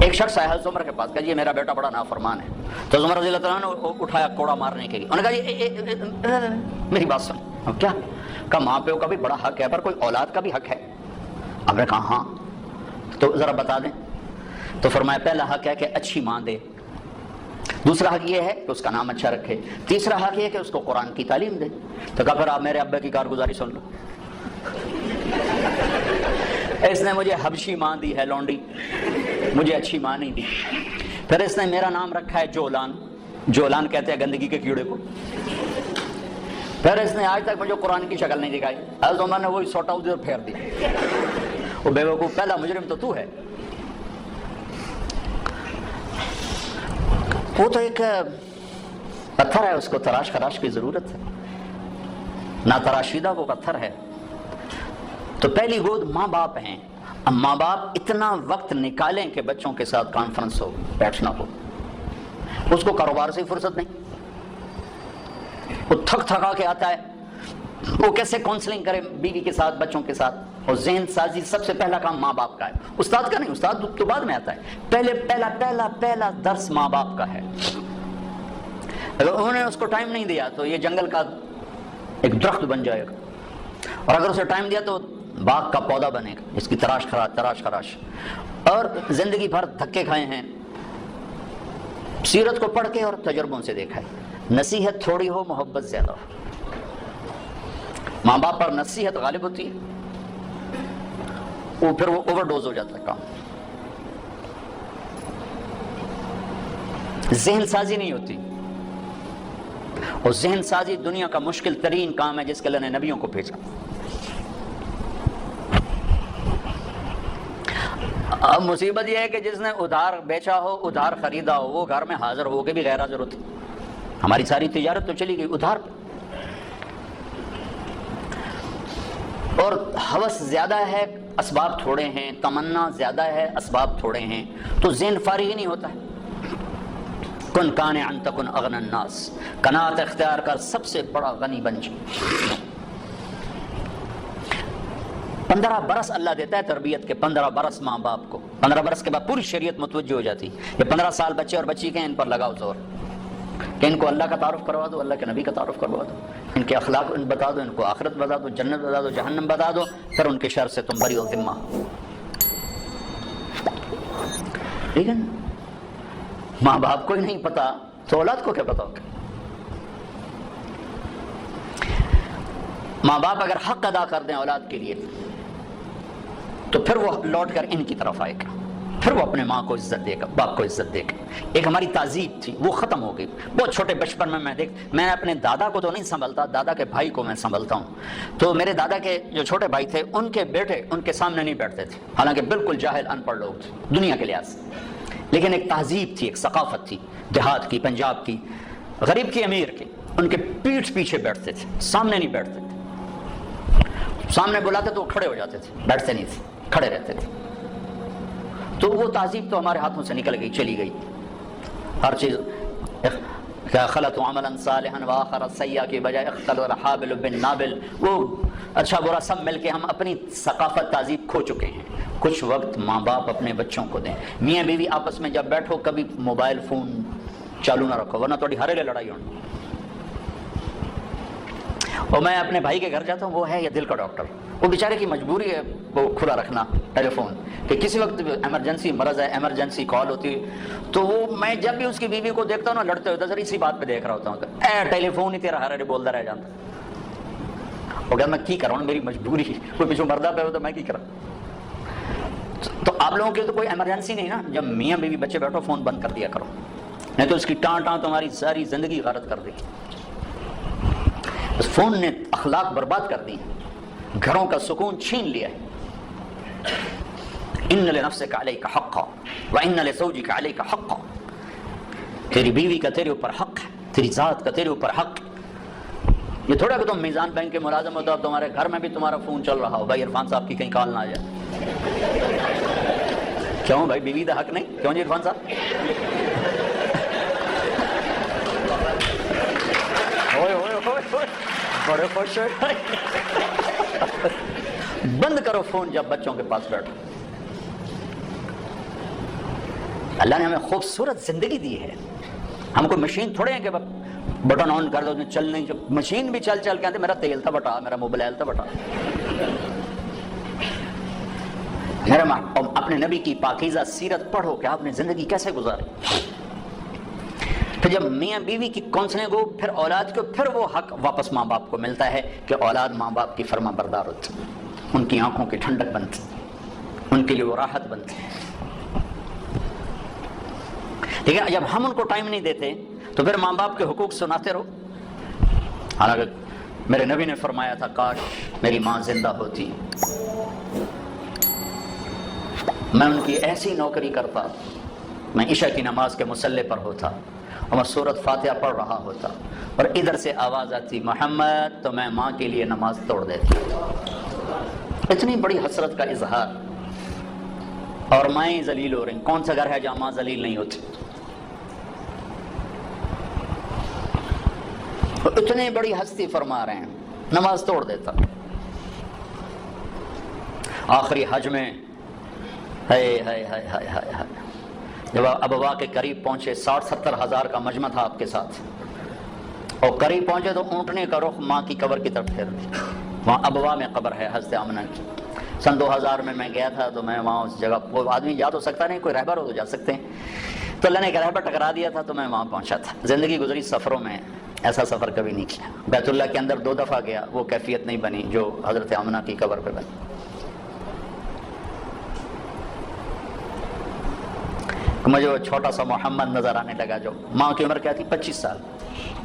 ایک شخص آیا حضرت عمر کے پاس کہ یہ میرا بیٹا بڑا نافرمان ہے. تو عمر رضی اللہ تعالیٰ نے اٹھایا کوڑا مارنے کے لیے. انہوں نے کہا یہ میری بات سن. کیا کہا ماں پیو کا بھی بڑا حق ہے پر کوئی اولاد کا بھی حق ہے. آپ نے کہا ہاں تو ذرا بتا دیں. تو فرمایا پہلا حق ہے کہ اچھی ماں دے. دوسرا حق یہ ہے کہ اس کا نام اچھا رکھے، تیسرا حق یہ ہے کہ اس کو قرآن کی تعلیم دے۔ تو کہا پھر آپ میرے ابا کی کارگزاری سن لو، اس نے مجھے حبشی ماں دی ہے لونڈی، مجھے اچھی ماں نہیں دی۔ پھر اس نے میرا نام رکھا ہے جولان، جولان کہتے ہیں گندگی کے کیڑے کو۔ پھر اس نے آج تک مجھے قرآن کی شکل نہیں دکھائی، حضرت عمر نے وہی سوٹا ادھر پھیر دی، وہ بے وقوف پہلا مجرم تو ہے۔ وہ تو ایک پتھر ہے، اس کو تراش خراش کی ضرورت ہے، نہ تراشیدہ وہ پتھر ہے۔ تو پہلی گود ماں باپ ہیں۔ اب ماں باپ اتنا وقت نکالیں کہ بچوں کے ساتھ کانفرنس ہو، بیٹھنا ہو، اس کو کاروبار سے فرصت نہیں، وہ تھک تھکا کے آتا ہے، وہ کیسے کاؤنسلنگ کرے بیوی کے ساتھ، بچوں کے ساتھ۔ اور ذہن سازی سب سے پہلا کام ماں باپ کا ہے، استاد کا نہیں، استاد تو بعد میں آتا ہے، پہلے پہلا درس ماں باپ کا ہے۔ اگر انہوں نے اس کو ٹائم نہیں دیا تو یہ جنگل کا ایک درخت بن جائے گا، اور اگر اسے ٹائم دیا تو باغ کا پودا بنے گا، اس کی تراش خراش۔ اور زندگی بھر دھکے کھائے ہیں، سیرت کو پڑھ کے اور تجربوں سے دیکھا ہے، نصیحت تھوڑی ہو، محبت زیادہ ہو۔ ماں باپ پر نصیحت غالب ہوتی ہے، وہ پھر وہ اوور ڈوز ہو جاتا ہے کام، ذہن سازی نہیں ہوتی۔ اور ذہن سازی دنیا کا مشکل ترین کام ہے جس کے لیے نے نبیوں کو بھیجا۔ اب مصیبت یہ ہے کہ جس نے ادھار بیچا ہو، ادھار خریدا ہو، وہ گھر میں حاضر ہو کے بھی غیر حاضر ہوتی۔ ہماری ساری تجارت تو چلی گئی ادھار پہ، اور ہوس زیادہ ہے، اسباب تھوڑے ہیں، تمنا زیادہ ہے، اسباب تھوڑے ہیں، تو ذہن فارغ ہی نہیں ہوتا ہے۔ کن قانعا تکن اغنى الناس، قناعت اختیار کر، سب سے بڑا غنی بن جائے۔ 15 برس اللہ دیتا ہے تربیت کے، 15 برس ماں باپ کو، 15 برس کے بعد پوری شریعت متوجہ ہو جاتی ہے۔ یہ 15 سال بچے اور بچی کے ہیں، ان پر لگاؤ زور کہ ان کو اللہ کا تعارف کروا دو، اللہ کے نبی کا تعارف کروا دو، ان کے اخلاق بتا دو، ان کو آخرت بتا دو، جنت بتا دو، جہنم بتا دو، پھر ان کے شر سے تم بری و ذمہ۔ لیکن ماں باپ کو ہی نہیں پتا تو اولاد کو کیا پتا ہوگا؟ ماں باپ اگر حق ادا کر دیں اولاد کے لیے تو پھر وہ لوٹ کر ان کی طرف آئے گا، پھر وہ اپنے ماں کو عزت دے گا، باپ کو عزت دے گا۔ ایک ہماری تہذیب تھی وہ ختم ہو گئی۔ بہت چھوٹے بچپن میں میں اپنے دادا کو تو نہیں سنبھلتا، دادا کے بھائی کو میں سنبھلتا ہوں، تو میرے دادا کے جو چھوٹے بھائی تھے ان کے بیٹے ان کے سامنے نہیں بیٹھتے تھے، حالانکہ بالکل جاہل ان پڑھ لوگ تھے دنیا کے لحاظ سے، لیکن ایک تہذیب تھی، ایک ثقافت تھی، دیہات کی، پنجاب کی، غریب کی، امیر کی، ان کے پیٹھ پیچھے بیٹھتے تھے، سامنے نہیں بیٹھتے تھے، سامنے بلاتے تو وہ کھڑے ہو جاتے تھے، بیٹھتے نہیں تھے، کھڑے رہتے تھے۔ تو وہ تہذیب تو ہمارے ہاتھوں سے نکل گئی، چلی گئی۔ ہر چیز خلط عملا صالحا واخر سیئا کی بجائے اختل الحابل بالنابل، وہ اچھا برا سب مل کے ہم اپنی ثقافت تہذیب کھو چکے ہیں۔ کچھ وقت ماں باپ اپنے بچوں کو دیں، میاں بیوی آپس میں جب بیٹھو کبھی موبائل فون چالو نہ رکھو ورنہ تھوڑی ہر لڑائی ہونی۔ اور میں اپنے بھائی کے گھر جاتا ہوں، وہ ہے یہ دل کا ڈاکٹر، وہ بیچارے کی مجبوری ہے وہ کھلا رکھنا ٹیلی فون کہ کسی وقت ایمرجنسی مرض ہے، ایمرجنسی کال ہوتی ہے، تو وہ میں جب بھی اس کی بیوی کو دیکھتا ہوں نا لڑتے ہوتے ذرا اسی بات پہ دیکھ رہا ہوتا ہوں، ٹیلی فون ہی تیرا ہر بولتا رہ جاتا۔ وہ کہتا میں کی کر رہا ہوں، میری مجبوری، کوئی پیچھو مردہ پہ ہو تو میں کی کرا۔ تو آپ لوگوں کی تو کوئی ایمرجنسی نہیں نا، جب میاں بیوی بچے بیٹھو فون بند کر دیا کرو، نہیں تو اس کی ٹان تمہاری ساری زندگی غارت کر دے گی۔ اس فون نے اخلاق برباد کر دی، گھروں کا سکون چھین لیا ہے۔ ان لنفسک علیک حقا وان لزوجک علیک حقا، تیری بیوی کا تیرے اوپر حق ہے، تیری ذات کا تیرے اوپر حق ہے۔ یہ تھوڑا کہ تم میزان بینک کے ملازم ہوتا اور تمہارے گھر میں بھی تمہارا فون چل رہا ہو، بھائی عرفان صاحب کی کہیں کال نہ آ جائے۔ کیوں بھائی بیوی دا حق نہیں؟ کیوں جی عرفان صاحب؟ بڑے خوش ہوئے۔ بند کرو فون جب بچوں کے پاس بیٹھو۔ اللہ نے ہمیں خوبصورت زندگی دی ہے، ہم کوئی مشین تھوڑے ہیں کہ بٹن آن کر دو چل نہیں، مشین بھی چل چل کے آتے، میرا تیل تھا بٹا، میرا موبائل تھا بٹا۔ اپنے نبی کی پاکیزہ سیرت پڑھو کہ آپ نے زندگی کیسے گزاری۔ پھر جب میاں بیوی کی کونسلنگ ہو، پھر اولاد کو، پھر وہ حق واپس ماں باپ کو ملتا ہے کہ اولاد ماں باپ کی فرما بردار ہوتی، ان کی آنکھوں کی ٹھنڈک بنتی، ان کے لیے وہ راحت بنتی. لیکن جب ہم ان کو ٹائم نہیں دیتے تو پھر ماں باپ کے حقوق سناتے رہو. حالانکہ میرے نبی نے فرمایا تھا کاش میری ماں زندہ ہوتی، میں ان کی ایسی نوکری کرتا، میں عشاء کی نماز کے مصلی پر ہوتا اور میں سورۃ فاتحہ پڑھ رہا ہوتا اور ادھر سے آواز آتی محمد، تو میں ماں کے لیے نماز توڑ دیتی. اتنی بڑی حسرت کا اظہار، اور مائیں ذلیل ہو رہی. کون سا گھر ہے جہاں ماں ذلیل نہیں ہوتی؟ اتنی بڑی ہستی فرما رہے ہیں نماز توڑ دیتا. آخری حج میں جب ابوا کے قریب پہنچے، 60-70 ہزار کا مجمع تھا آپ کے ساتھ، اور قریب پہنچے تو اونٹنے کا رخ ماں کی قبر کی طرف پھیر دیا. وہاں ابوا میں قبر ہے حضرت آمنہ کی. سن 2000 میں گیا تھا تو میں وہاں اس جگہ، وہ آدمی جا تو سکتا نہیں، کوئی رہبر ہو تو جا سکتے ہیں، تو اللہ نے ایک رہبر ٹکرا دیا تھا تو میں وہاں پہنچا تھا. زندگی گزری سفروں میں، ایسا سفر کبھی نہیں کیا. بیت اللہ کے اندر 2 دفعہ گیا، وہ کیفیت نہیں بنی جو حضرت آمنہ کی قبر پہ بنی. مجھے وہ چھوٹا سا محمد نظر آنے لگا، جو ماں کی عمر کیا تھی 25 سال،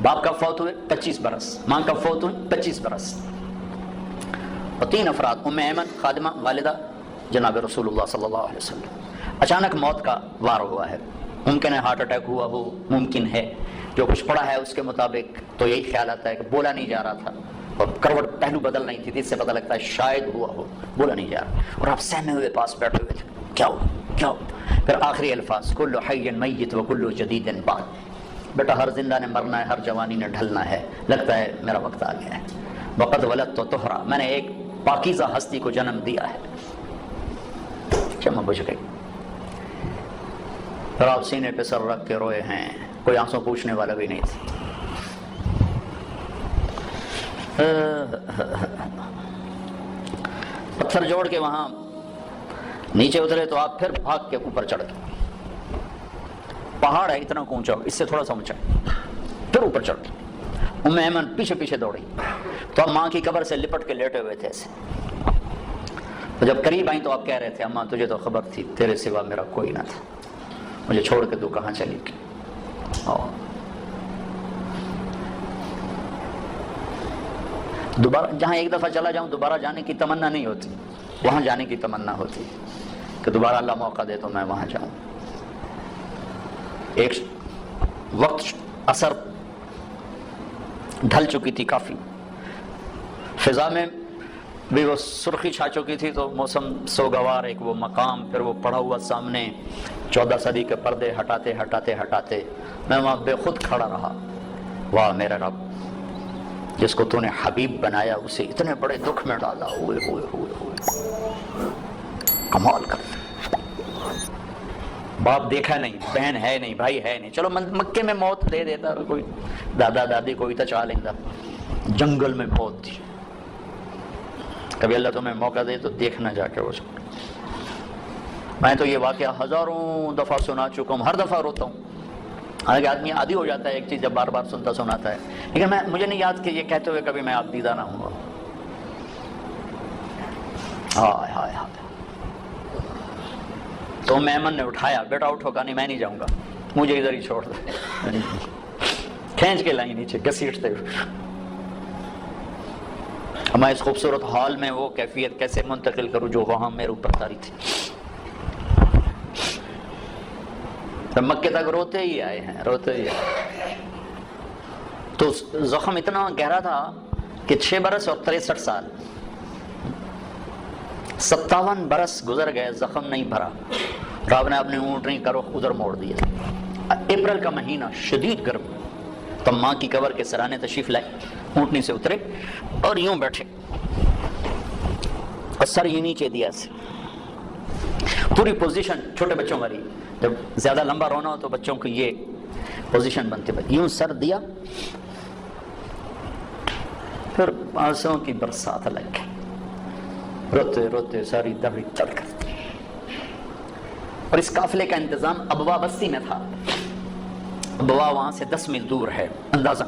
باپ کا فوت ہوئے 25 برس، ماں کا فوت ہوئے 25 برس، اور 3 افراد، ام ایمن خادمہ والدہ جناب رسول اللہ صلی اللہ علیہ وسلم. اچانک موت کا وار ہوا ہے. ممکن ہے ہارٹ اٹیک ہوا ہو، ممکن ہے جو کچھ پڑا ہے اس کے مطابق تو یہی خیال آتا ہے کہ بولا نہیں جا رہا تھا اور کروٹ پہلو بدل نہیں تھی، اس سے پتہ لگتا ہے شاید ہوا ہو، بولا نہیں جا رہا، اور آپ سہمے ہوئے پاس بیٹھے ہوئے تھے، کیا ہو کیا ہو. پھر آخری الفاظ کل حی میت و کل جدید بعد، بیٹا ہر زندہ نے مرنا ہے، ہر جوانی نے ڈھلنا ہے، لگتا ہے میرا وقت آ گیا ہے. وقت ولدت طہرا، میں نے ایک پاکیزہ ہستی کو جنم دیا ہے. چمہ بجھ گئی. پھر آپ سینے پہ سر رکھ کے روئے ہیں، کوئی آنسو پوچھنے والا بھی نہیں تھی. پتھر جوڑ کے وہاں نیچے اترے تو آپ پھر بھاگ کے اوپر چڑھ گئے. پہاڑ ہے اتنا اونچا، اس سے تھوڑا سا اونچا، پھر اوپر چڑھ گئے. ام ایمن پیچھے پیچھے دوڑی تو اب ماں کی قبر سے لپٹ کے لیٹے ہوئے تھے ایسے. تو جب قریب آئیں تو آپ کہہ رہے تھے اماں تجھے تو خبر تھی، تیرے سوا میرا کوئی نہ تھا، مجھے چھوڑ کے تو کہاں چلی گئی. دوبارہ جہاں ایک دفعہ چلا جاؤں دوبارہ جانے کی تمنا نہیں ہوتی، وہاں جانے کی تمنا ہوتی کہ دوبارہ اللہ موقع دے تو میں وہاں جاؤں. ایک وقت اثر ڈھل چکی تھی کافی، فضا میں بھی وہ سرخی چھا چکی تھی، تو موسم سوگوار، ایک وہ مقام، پھر وہ پڑا ہوا سامنے 14 صدی کے پردے ہٹاتے ہٹاتے ہٹاتے میں وہاں بے خود کھڑا رہا. واہ میرا رب، جس کو تو نے حبیب بنایا اسے اتنے بڑے دکھ میں ڈالا، ہوئے ہوئے ہوئے ہوئے کمال کر. باپ دیکھا نہیں، بہن ہے نہیں، بھائی ہے نہیں، چلو مکے میں موت دے دیتا، کوئی دادا دادی کوئی تو چاہ لینا، جنگل میں موت تھی. کبھی اللہ تمہیں موقع دے تو دیکھنا جا کے. میں تو یہ واقعہ ہزاروں دفعہ سنا چکا ہوں، ہر دفعہ روتا ہوں. حالانکہ آدمی عادی ہو جاتا ہے ایک چیز جب بار بار سناتا ہے، لیکن مجھے نہیں یاد کہ یہ کہتے ہوئے کبھی میں آپ دیدہ نہ ہوں گا. ہائے ہائے ہائے. تو میمن نے اٹھایا، بیٹا اٹھو. کہا نہیں میں نہیں جاؤں گا، مجھے ادھر ہی چھوڑ دو. کھینچ کے لائی نیچے گھسیٹتے ہوئے. میں اس خوبصورت حال میں وہ کیفیت کیسے منتقل کروں جو وہاں میرے اوپر تاری تھی. مکے تک روتے ہی آئے ہیں، روتے ہی آئے. تو زخم اتنا گہرا تھا کہ 6 برس اور 63 سال 57 برس گزر گئے، زخم نہیں بھرا. رب نے اپنی اونٹنی کا رخ ادھر موڑ دیا. اپریل کا مہینہ، شدید گرم، تب ماں کی قبر کے سرانے تشریف لائے، اونٹنی سے اترے اور یوں بیٹھے اور سر یہ نیچے دیا سے. پوری پوزیشن چھوٹے بچوں والی، جب زیادہ لمبا رونا ہو تو بچوں کی یہ پوزیشن بنتے، یوں سر دیا، پھر آنسوں کی برسات لگ گئی. روتے روتے ساری دہڑی چڑھ کر. اور اس قافلے کا انتظام ابوا بستی میں تھا. ابوا وہاں سے 10 میل دور ہے اندازہ،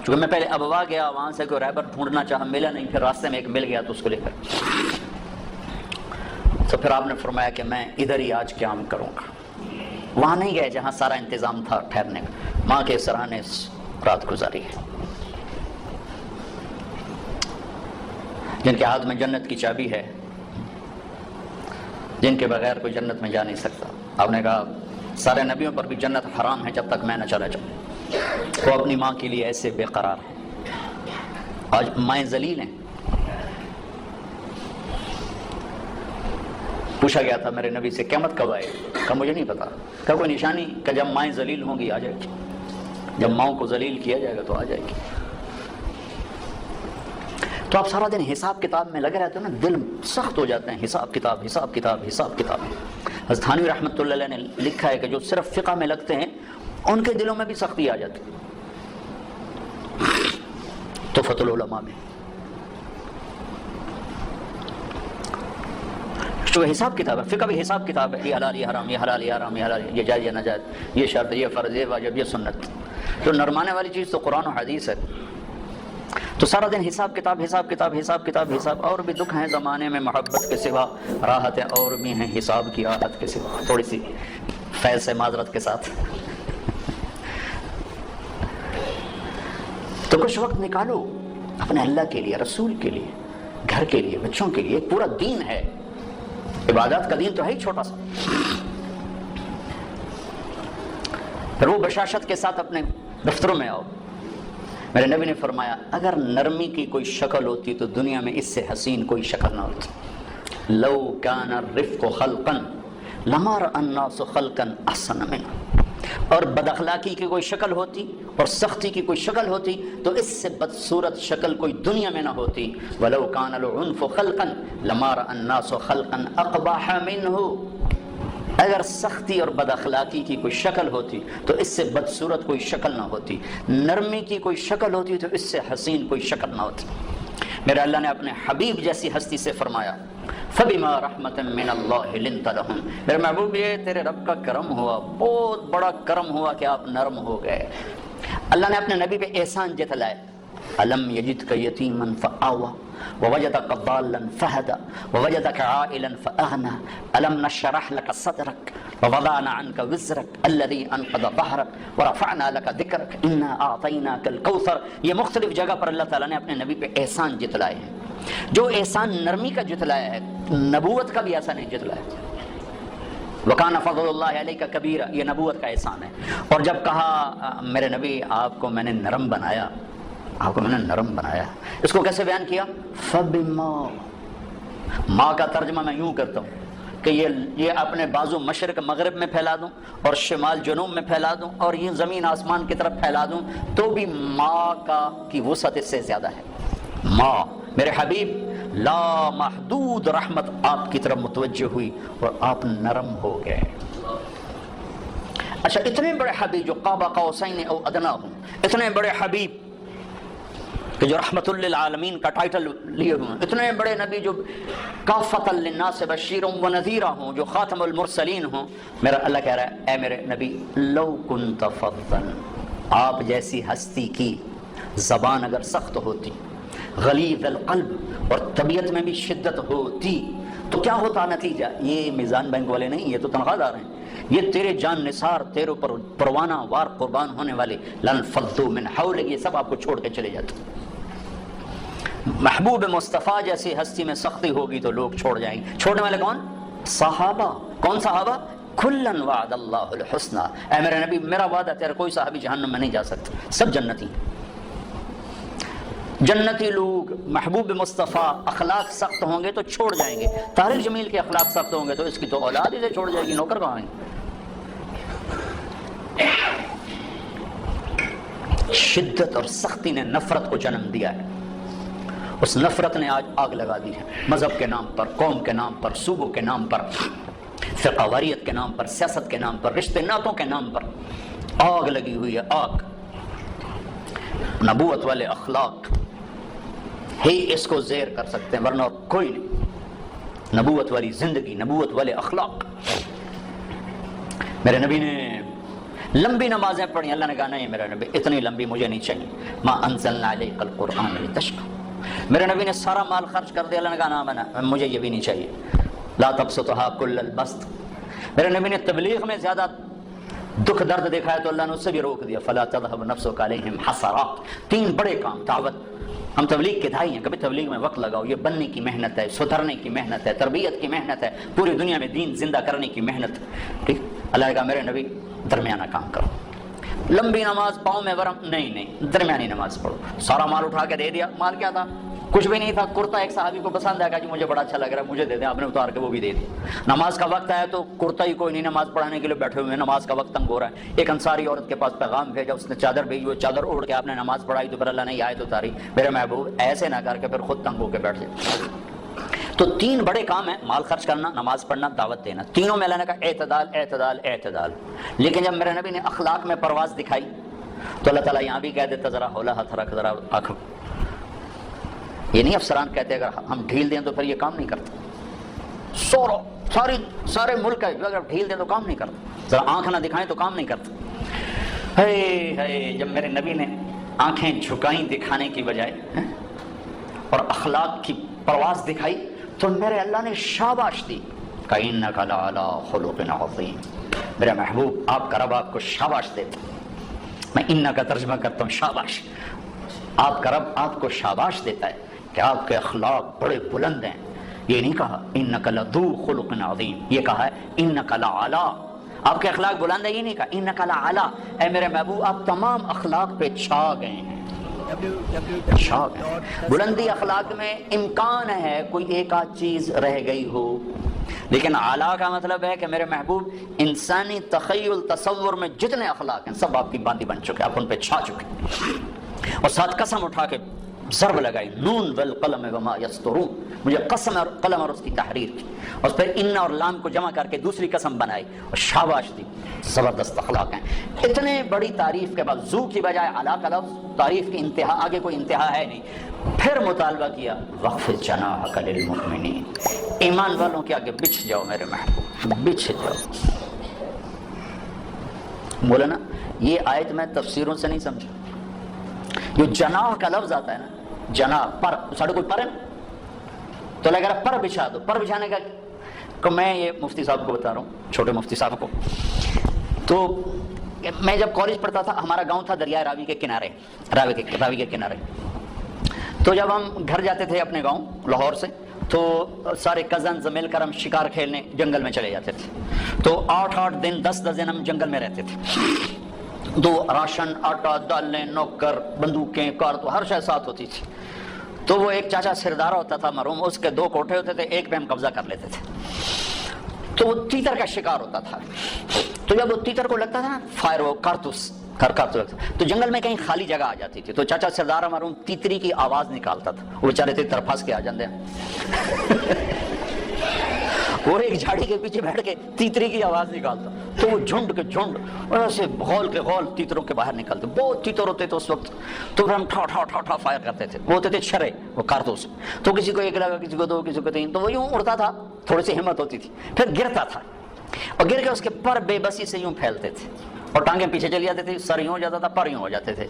چونکہ میں پہلے ابوا گیا، وہاں سے کوئی رہبر ڈھونڈنا چاہا، ملا نہیں، پھر راستے میں ایک مل گیا تو اس کو لے کر، تو پھر آپ نے فرمایا کہ میں ادھر ہی آج قیام کروں گا۔ وہاں نہیں گئے جہاں سارا انتظام تھا ٹھہرنے کا، ماں کے سرانے رات گزاری ہے، جن کے ہاتھ میں جنت کی چابی ہے، جن کے بغیر کوئی جنت میں جا نہیں سکتا۔ آپ نے کہا سارے نبیوں پر بھی جنت حرام ہے جب تک میں نہ چلا جاؤں، وہ اپنی ماں کے لیے ایسے بے قرار ہیں۔ آج مائیں ذلیل ہیں۔ پوچھا گیا تھا میرے نبی سے قیامت کب آئے؟ کہا مجھے نہیں پتا۔ کہا کوئی نشانی؟ کہ جب مائیں ذلیل ہوں گی آ جائے گی، جب ماؤں کو ذلیل کیا جائے گا تو آ جائے گی۔ تو آپ سارا دن حساب کتاب میں لگے رہتے ہیں نا، دل سخت ہو جاتے ہیں، حساب کتاب حساب کتاب حساب کتاب۔ حضرت تھانوی رحمۃ اللہ علیہ نے لکھا ہے کہ جو صرف فقہ میں لگتے ہیں ان کے دلوں میں بھی سختی آ جاتی ہے۔ تحفۃ العلماء میں جو حساب کتاب ہے، فقہ بھی حساب کتاب ہے، یہ حلال یہ حرام، یہ حلال یہ حرام، یہ حلال یہ جائز یہ ناجائز، یہ شرط یہ فرض یہ واجب یہ سنت۔ جو نرمانے والی چیز تو قرآن و حدیث ہے۔ تو سارا دن حساب کتاب حساب کتاب حساب کتاب حساب۔ اور بھی دکھ ہیں زمانے میں محبت کے سوا، راحتیں اور بھی ہیں حساب کی راحت کے سوا۔ تھوڑی سی فیض سے معذرت کے ساتھ تو کچھ وقت نکالو اپنے اللہ کے لیے، رسول کے لیے، گھر کے لیے، بچوں کے لیے۔ ایک پورا دین ہے، عبادات کا دین تو ہے ہی چھوٹا سا۔ پھر وہ بشاشت کے ساتھ اپنے دفتروں میں آؤ۔ میرے نبی نے فرمایا اگر نرمی کی کوئی شکل ہوتی تو دنیا میں اس سے حسین کوئی شکل نہ ہوتی۔ لو کان الرفق خلقا لما رأى الناس خلقا احسن منه۔ اور بد اخلاقی کی کوئی شکل ہوتی اور سختی کی کوئی شکل ہوتی تو اس سے بدصورت شکل کوئی دنیا میں نہ ہوتی۔ ولو کان العنف خلقا لما رأى الناس خلقا اقبح منه۔ اگر سختی اور بد اخلاقی کی کوئی شکل ہوتی تو اس سے بدصورت کوئی شکل نہ ہوتی، نرمی کی کوئی شکل ہوتی تو اس سے حسین کوئی شکل نہ ہوتی۔ میرے اللہ نے اپنے حبیب جیسی ہستی سے فرمایا فَبِمَا رَحْمَةٍ مِّنَ اللَّهِ لِنْتَ لَهُمْ۔ میرے محبوب یہ تیرے رب کا کرم ہوا، بہت بڑا کرم ہوا کہ آپ نرم ہو گئے۔ اللہ نے اپنے نبی پہ احسان جتلائے۔ أَلَمْ يَجِدْكَ يَتِيمًا فَآوَىٰ وَوَجَدَكَ ضَالًّا فَهَدَىٰ وَوَجَدَكَ عَائِلًا فَأَغْنَىٰ أَلَمْ نَشْرَحْ لَكَ صَدْرَكَ وَوَضَعْنَا عَنكَ وِزْرَكَ الَّذِي أَنقَضَ ظَهْرَكَ وَرَفَعْنَا لَكَ ذِكْرَكَ إِنَّا أَعْطَيْنَاكَ الْكَوْثَرَ۔ یہ مختلف جگہ پر اللہ تعالیٰ نے اپنے نبی پہ احسان جتلائے ہیں۔ جو احسان نرمی کا جتلایا ہے، نبوت کا بھی ایسا نہیں جتلایا۔ وَكَانَ فَضْلُ اللَّهِ عَلَيْكَ كَبِيرًا، یہ نبوت کا احسان ہے۔ اور جب کہا میرے نبی آپ کو میں نے نرم بنایا، آپ کو میں نے نرم بنایا، اس کو کیسے بیان کیا؟ فَبِمَا، ماں کا ترجمہ میں یوں کرتا ہوں کہ یہ اپنے بازو مشرق مغرب میں پھیلا دوں اور شمال جنوب میں پھیلا دوں اور یہ زمین آسمان کی طرف پھیلا دوں تو بھی ماں کی وسعت اس سے زیادہ ہے۔ ماں میرے حبیب لا محدود رحمت آپ کی طرف متوجہ ہوئی اور آپ نرم ہو گئے۔ اچھا اتنے بڑے حبیب جو قاب قوسین او ادنا ہوں، اتنے بڑے حبیب کہ جو رحمت للعالمین کا ٹائٹل لیے ہوئے، اتنے بڑے نبی جو کافۃ للناس بشیر و نذیر ہوں، جو خاتم المرسلین ہوں، میرا اللہ کہہ رہا ہے اے میرے نبی لو کنت فظا، آپ جیسی ہستی کی زبان اگر سخت ہوتی، غلیظ القلب اور طبیعت میں بھی شدت ہوتی تو کیا ہوتا نتیجہ؟ یہ میزان بینک والے نہیں، یہ تو تنخواہ دار ہیں، یہ تیرے جان نثار، تیرے پر پروانہ وار قربان ہونے والے لنفضوا من حولک، یہ سب آپ کو چھوڑ کے چلے جاتے۔ محبوب مصطفیٰ جیسی ہستی میں سختی ہوگی تو لوگ چھوڑ جائیں گے۔ چھوڑنے والے کون؟ صحابہ۔ کون صحابہ؟ کلن وعد اللہ الحسنى، اے میرے نبی میرا وعدہ تیرا کوئی صحابی جہنم میں نہیں جا سکتا، سب جنتی۔ جنتی لوگ محبوب مصطفیٰ اخلاق سخت ہوں گے تو چھوڑ جائیں گے۔ طارق جمیل کے اخلاق سخت ہوں گے تو اس کی تو اولاد ہی سے چھوڑ جائے گی، نوکر کہاں ہیں؟ شدت اور سختی نے نفرت کو جنم دیا ہے، اس نفرت نے آج آگ لگا دی ہے، مذہب کے نام پر، قوم کے نام پر، صوبوں کے نام پر، فقہ واریت کے نام پر، سیاست کے نام پر، رشتے ناتوں کے نام پر آگ لگی ہوئی ہے، آگ۔ نبوت والے اخلاق ہی اس کو زیر کر سکتے ہیں، ورنہ کوئی نہیں۔ نبوت والی زندگی، نبوت والے اخلاق۔ میرے نبی نے لمبی نمازیں پڑھی، اللہ نے کہا نہیں میرے نبی اتنی لمبی مجھے نہیں چاہیے، ما انزلنا علیک القرآن لتشقى، میرے نبی نے سارا مال خرچ کر دیا، اللہ نے کہا نہ مجھے یہ بھی نہیں چاہیے، لا تبسطها كل البسط، میرے نبی نے تبلیغ میں زیادہ دکھ درد دیکھا ہے تو اللہ نے اس سے بھی روک دیا، فلا تذهب نفسك عليهم حسرات، تین بڑے کام دعوت، ہم تبلیغ کے دائی ہیں، کبھی تبلیغ میں وقت لگاؤ، یہ بننے کی محنت ہے، سدھرنے کی محنت ہے، تربیت کی محنت ہے، پوری دنیا میں دین زندہ کرنے کی محنت، ٹھیک، اللہ نے کہا میرے نبی درمیانہ کام کرو، لمبی نماز پاؤں میں ورم نہیں، درمیانی نماز پڑھو، سارا مال اٹھا کے دے دیا، مال کیا تھا؟ کچھ بھی نہیں تھا، کرتا ایک صحابی کو پسند آیا کہ مجھے بڑا اچھا لگ رہا ہے مجھے دے دیں، آپ نے اتار کے وہ بھی دے دیا، نماز کا وقت آیا تو کرتا ہی کوئی نہیں، نماز پڑھانے کے لیے بیٹھے ہوئے ہیں، نماز کا وقت تنگ ہو رہا ہے، ایک انصاری عورت کے پاس پیغام بھیجا، اس نے چادر بھیجی، وہ چادر اوڑھ کے آپ نے نماز پڑھائی تو پھر اللہ نے یہ آیت اتاری، میرے محبوب ایسے نہ کر کے پھر خود تنگ ہو کے بیٹھ جائے۔ تو تین بڑے کام ہیں، مال خرچ کرنا، نماز پڑھنا، دعوت دینا، تینوں میں اللہ نے کہا اعتدال اعتدال اعتدال، لیکن جب میرے نبی نے اخلاق میں پرواز دکھائی تو اللہ تعالیٰ یہاں بھی کہہ دیتا ذرا ہولا ہاتھ رکھ، ذرا آنکھ، یہ نہیں افسران کہتے اگر ہم ڈھیل دیں تو پھر یہ کام نہیں کرتا، سارے ملک ہے اگر ڈھیل دیں تو کام نہیں کرتا، ذرا آنکھ نہ دکھائیں تو کام نہیں کرتا، جب میرے نبی نے آنکھیں جھکائیں دکھانے کی بجائے اور اخلاق کی پرواز دکھائی تو میرے اللہ نے شاباش دی، کَإِنَّكَ لَعَلَىٰ خُلُقٍ عَظِيمٍ، میرے محبوب آپ کا رب آپ کو شاباش دیتا، میں اِنَّا کا ترجمہ کرتا ہوں شاباش، آپ کا رب آپ کو شاباش دیتا ہے کہ آپ کے اخلاق بڑے بلند ہیں، یہ نہیں کہا اِنَّكَ لَذُو خُلُقٍ عَظِيمٍ، یہ کہا ہے اِنَّكَ لَعَلَىٰ، آپ کے اخلاق بلند ہے، یہ نہیں کہا اِنَّكَ لَعَلَىٰ، اے میرے محبوب آپ تمام اخلاق پہ چھا گئے ہیں، چھا گئے، بلندی اخلاق میں امکان ہے کوئی ایک آدھ چیز رہ گئی ہو، لیکن اعلیٰ کا مطلب ہے کہ میرے محبوب انسانی تخیل تصور میں جتنے اخلاق ہیں سب آپ کی باندھی بن چکے، آپ ان پہ چھا چکے، اور ساتھ قسم اٹھا کے ضرب لگائی، نون والقلم وما یسطرون، مجھے قسم اور قلم اور اس کی تحریر کی، اور پھر ان اور لام کو جمع کر کے دوسری قسم بنائی اور شاباش دی، زبردست اخلاق ہیں، اتنے بڑی تعریف کے بعد ذو کی بجائے علا کا لفظ، تعریف کی انتہا، آگے کوئی انتہا ہے نہیں، پھر مطالبہ کیا وَخْفِضْ جَنَاحَكَ لِلْمُؤْمِنِينَ، ایمان والوں کے آگے بچھ جاؤ میرے محبوب، بچھ جاؤ۔ مولانا یہ آیت میں تفسیروں سے نہیں سمجھا، جو جناح کا لفظ آتا ہے نا، جناح پر، ساڑھے کوئی پر ہے تو لگا رہا پر بچھا دو، پر بچھانے کا کہ میں یہ مفتی صاحب کو بتا رہا ہوں، چھوٹے مفتی صاحب کو، تو میں جب کالج پڑھتا تھا ہمارا گاؤں تھا دریائے راوی کے کنارے، راوی کے کنارے، تو جب ہم گھر جاتے تھے اپنے گاؤں لاہور سے تو سارے کزنز مل کر ہم شکار کھیلنے جنگل میں چلے جاتے تھے، تو 8 دن 10 دن ہم جنگل میں رہتے تھے، تو راشن، آٹا، دالیں، نوکر، بندوقیں، کار، تو ہر شے ساتھ ہوتی تھی، تو وہ ایک چاچا سردار ہوتا تھا مرحوم، اس کے 2 کوٹھے ہوتے تھے، ایک پہ ہم قبضہ کر لیتے تھے، تو وہ تیتر کا شکار ہوتا تھا، تو جب وہ تیتر کو لگتا تھا نا فائر، وہ کارتوس تو جنگل میں کہیں خالی جگہ آ جاتی تھی، تو چاچا سردار مرحوم تیتری کی آواز نکالتا تھا، وہ بیچارے تیتر پھنس کے آ جاندے ہیں وہ ایک جھاڑی کے پیچھے بیٹھ کے تیتری کی آواز نکالتا، تو وہ جھنڈ کے جھنڈ ایسے غول کے غول تیتروں کے باہر نکلتے، بہت تیتر ہوتے تھے اس وقت، تو پھر ہم ٹھا ٹھا ٹھا ٹھا فائر کرتے تھے، وہ ہوتے تھے چھرے، وہ کارتوس، تو کسی کو 1 لگا، کسی کو 2، کسی کو 3، تو وہ یوں اڑتا تھا، تھوڑی سی ہمت ہوتی تھی، پھر گرتا تھا، اور گر کے اس کے پر بے بسی سے یوں پھیلتے تھے، اور ٹانگیں پیچھے چلی جاتی تھی، سر یوں ہو جاتا تھا، پر یوں ہو جاتے تھے،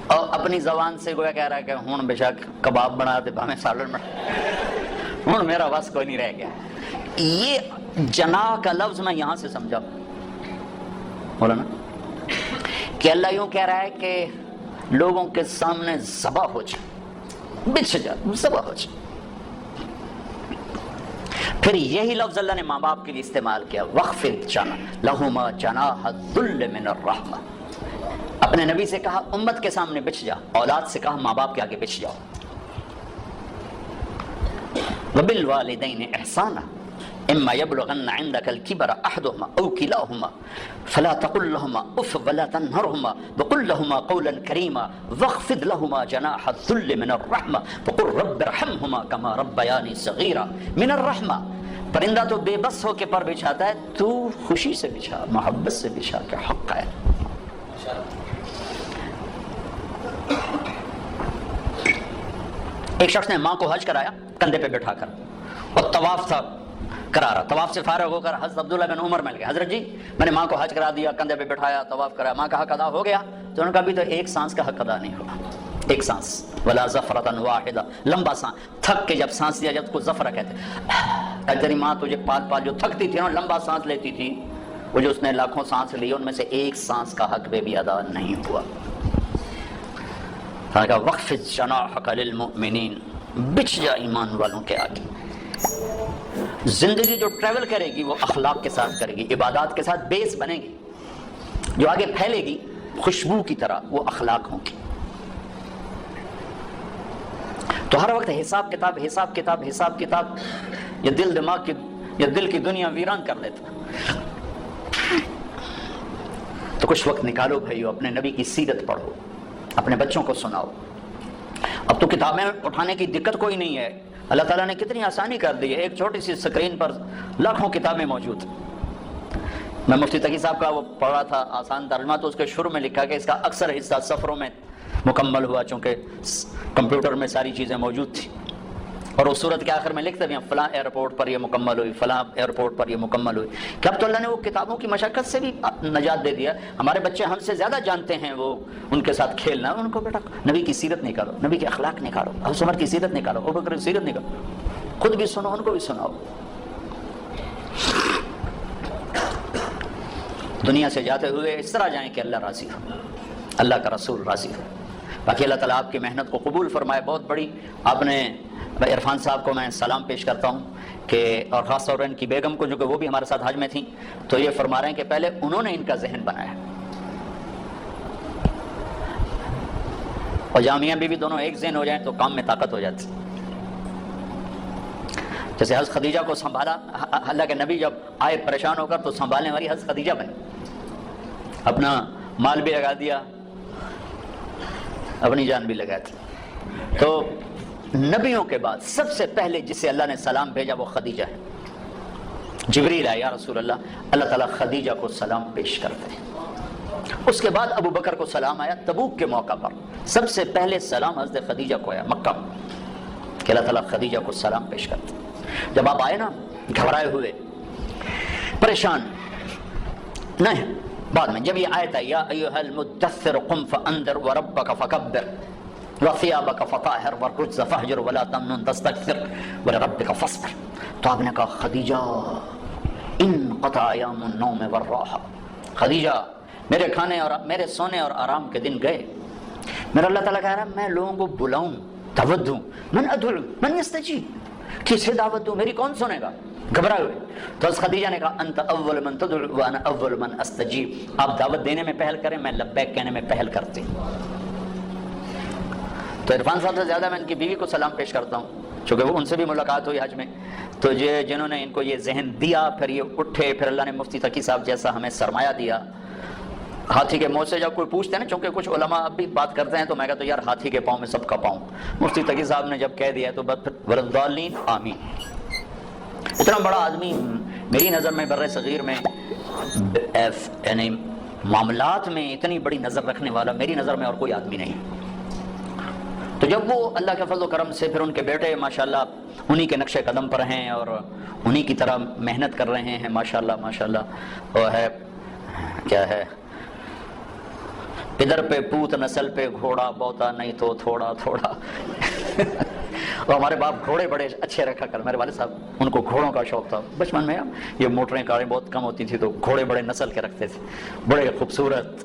اور اپنی زبان سے گویا کہہ رہا ہے کہ ہون بے شک کباب بنا دے، ہمیں سالن بنا، ہون میرا بس کوئی نہیں رہ گیا۔ یہ جناح کا لفظ میں یہاں سے سمجھا مولانا کہ اللہ یوں کہہ رہا ہے کہ لوگوں کے سامنے ذبح ہو جائے، بچھ جا، ذبح ہو جائے۔ پھر یہی لفظ اللہ نے ماں باپ کے لیے استعمال کیا، وَخْفِضْ لَهُمَا جَنَاحَ الذُّلِّ مِنَ الرَّحْمَةِ، اپنے نبی سے کہا امت کے سامنے بچھ جا، اولاد سے کہا ماں باپ کے آگے بچھ جاؤ۔ وَبِالْوَالِدَيْنِ إِحْسَانًا إِمَّا يَبْلُغَنَّ عِنْدَكَ الْكِبَرَ أَحَدُهُمَا أَوْ كِلَاهُمَا فَلَا تَقُل لَّهُمَا أُفٍّ وَلَا تَنْهَرْهُمَا وَقُل لَّهُمَا قَوْلًا كَرِيمًا وَاخْفِضْ لَهُمَا جَنَاحَ الذُّلِّ مِنَ الرَّحْمَةِ وَقُل رَّبِّ ارْحَمْهُمَا كَمَا رَبَّيَانِي صَغِيرًا من الرحمة۔ پرندہ تو بے بس ہو کے پر بچھاتا ہے، تو خوشی سے بچھا، محبت سے بچھا کے حق ہے۔ ایک شخص نے ماں کو حج کرایا کندھے پہ بٹھا کر، اور طواف تھا کرا رہا. طواف سے فارغ ہو کر حضرت عبداللہ بن عمر مل گئے. حضرت جی میں نے ماں کو حج کرا دیا, کندھے پہ بٹھایا, طواف کرایا, ماں کا حق ادا ہو گیا؟ تو انہوں نے کہا ابھی تو ایک سانس کا حق ادا نہیں ہوا, ایک سانس. ولا زفرۃ واحدہ, لمبا سانس, تھک کے جب سانس لیا, جب کو زفرہ کہتے. تیری ماں تجھے پال پال جو تھکتی تھی نا, لمبا سانس لیتی تھی, وہ جو اس نے لاکھوں سانس لی ان میں سے ایک سانس کا حق بھی ادا نہیں ہوا. کہا وخفض جناحک للمؤمنین, بچھ جا ایمان والوں کے آگے. زندگی جو ٹریول کرے گی وہ اخلاق کے ساتھ کرے گی, عبادات کے ساتھ بیس بنے گی, جو آگے پھیلے گی خوشبو کی طرح وہ اخلاق ہوں گی. تو ہر وقت حساب کتاب حساب کتاب حساب کتاب, یہ دل دماغ کی, یہ دل کی دنیا ویران کر دیتا. تو کچھ وقت نکالو بھائیو, اپنے نبی کی سیرت پڑھو, اپنے بچوں کو سناؤ. اب تو کتابیں اٹھانے کی دقت کوئی نہیں ہے, اللہ تعالیٰ نے کتنی آسانی کر دی ہے, ایک چھوٹی سی سکرین پر لاکھوں کتابیں موجود. میں مفتی تقی صاحب کا وہ پڑھ رہا تھا آسان ترجمہ, تو اس کے شروع میں لکھا کہ اس کا اکثر حصہ سفروں میں مکمل ہوا, چونکہ کمپیوٹر میں ساری چیزیں موجود تھیں. اور اس صورت کے آخر میں لکھتے بھی ہیں فلاں ایئرپورٹ پر یہ مکمل ہوئی, فلاں ایئرپورٹ پر یہ مکمل ہوئی. کہ اب تو اللہ نے وہ کتابوں کی مشقت سے بھی نجات دے دیا. ہمارے بچے ہم سے زیادہ جانتے ہیں وہ ان کے ساتھ کھیلنا. ان کو بیٹا نبی کی سیرت نکالو, نبی کے اخلاق نکالو, ابو عمر کی سیرت نکالو, ابو بکر کی سیرت نکالو, خود بھی سنو, ان کو بھی سناؤ. دنیا سے جاتے ہوئے اس طرح جائیں کہ اللہ راضی ہو, اللہ کا رسول راضی ہو. باقی اللہ تعالیٰ آپ کی محنت کو قبول فرمائے. بہت بڑی آپ نے, عرفان صاحب کو میں سلام پیش کرتا ہوں کہ, اور خاص طور پر ان کی بیگم کو جو کہ وہ بھی ہمارے ساتھ حج میں تھیں, تو یہ فرما رہے ہیں کہ پہلے انہوں نے ان کا ذہن بنایا. اور جامعہ بھی دونوں ایک ذہن ہو جائیں تو کام میں طاقت ہو جاتی. جیسے حضرت خدیجہ کو سنبھالا, اللہ کے نبی جب آئے پریشان ہو کر تو سنبھالنے والی حضرت خدیجہ بنی, اپنا مال بھی لگا دیا, اپنی جان بھی لگا دی. تو نبیوں کے بعد سب سے پہلے جسے اللہ نے سلام بھیجا وہ خدیجہ ہے. جبریل آیا, یا رسول اللہ, اللہ تعالیٰ خدیجہ کو سلام پیش کرتے ہیں. اس کے بعد ابو بکر کو سلام آیا تبوک کے موقع پر. سب سے پہلے سلام حضرت خدیجہ کو آیا مکہ کہ اللہ تعالیٰ خدیجہ کو سلام پیش کرتے. جب آپ آئے نا گھبرائے ہوئے, پریشان نہیں, بعد میں جب یہ آیت ہے یا ایھا المدثر قم فانذر وربک فکبر وثیابک فطہر والرجز فاہجر ولا تمنن تستکثر ولربک فاصبر, تو آپ نے کہا خدیجہ انقطع ایام النوم والراحہ, خدیجہ میرے کھانے اور میرے سونے اور آرام کے دن گئے. میرا اللہ تعالیٰ کہہ رہا ہے میں لوگوں کو بلاؤں, دعوت دوں, من ادعو من یستجیب, کسے دعوت دوں, میری کون سنے گا؟ گھبرائے ہوئے. تو اس خدیجہ نے کہا انت اول من تدعو وانا اول من استجیب, آپ دعوت دینے میں پہل کریں, میں لبیک کہنے میں پہل کرتی. تو عرفان صاحب سے زیادہ میں ان کی بیوی کو سلام پیش کرتا ہوں, چونکہ وہ ان سے بھی ملاقات ہوئی حج میں. تو یہ جنہوں نے ان کو یہ ذہن دیا, پھر یہ اٹھے, پھر اللہ نے مفتی تقی صاحب جیسا ہمیں سرمایہ دیا. ہاتھی کے منہ سے جب کوئی پوچھتے ہیں نا, چونکہ کچھ علماء اب بھی بات کرتے ہیں, تو میں کہتا ہوں یار ہاتھی کے پاؤں میں سب کا پاؤں. مفتی تقی صاحب نے جب کہہ دیا تو وللضالین آمین. اتنا بڑا آدمی میری نظر میں بر صغیر میں یعنی معاملات میں اتنی بڑی نظر رکھنے والا میری نظر میں اور کوئی آدمی نہیں. تو جب وہ اللہ کے فضل و کرم سے پھر ان کے بیٹے ماشاءاللہ انہی کے نقش قدم پر ہیں اور انہی کی طرح محنت کر رہے ہیں ماشاءاللہ ماشاءاللہ. وہ ہے کیا ہے, ادھر پہ پوت نسل پہ گھوڑا بوتا نہیں تو تھوڑا تھوڑا. اور ہمارے باپ گھوڑے بڑے اچھے رکھا کر, میرے والد صاحب ان کو گھوڑوں کا شوق تھا بچپن میں. یہ موٹریں کاریں بہت کم ہوتی تھی تو گھوڑے بڑے نسل کے رکھتے تھے, بڑے خوبصورت.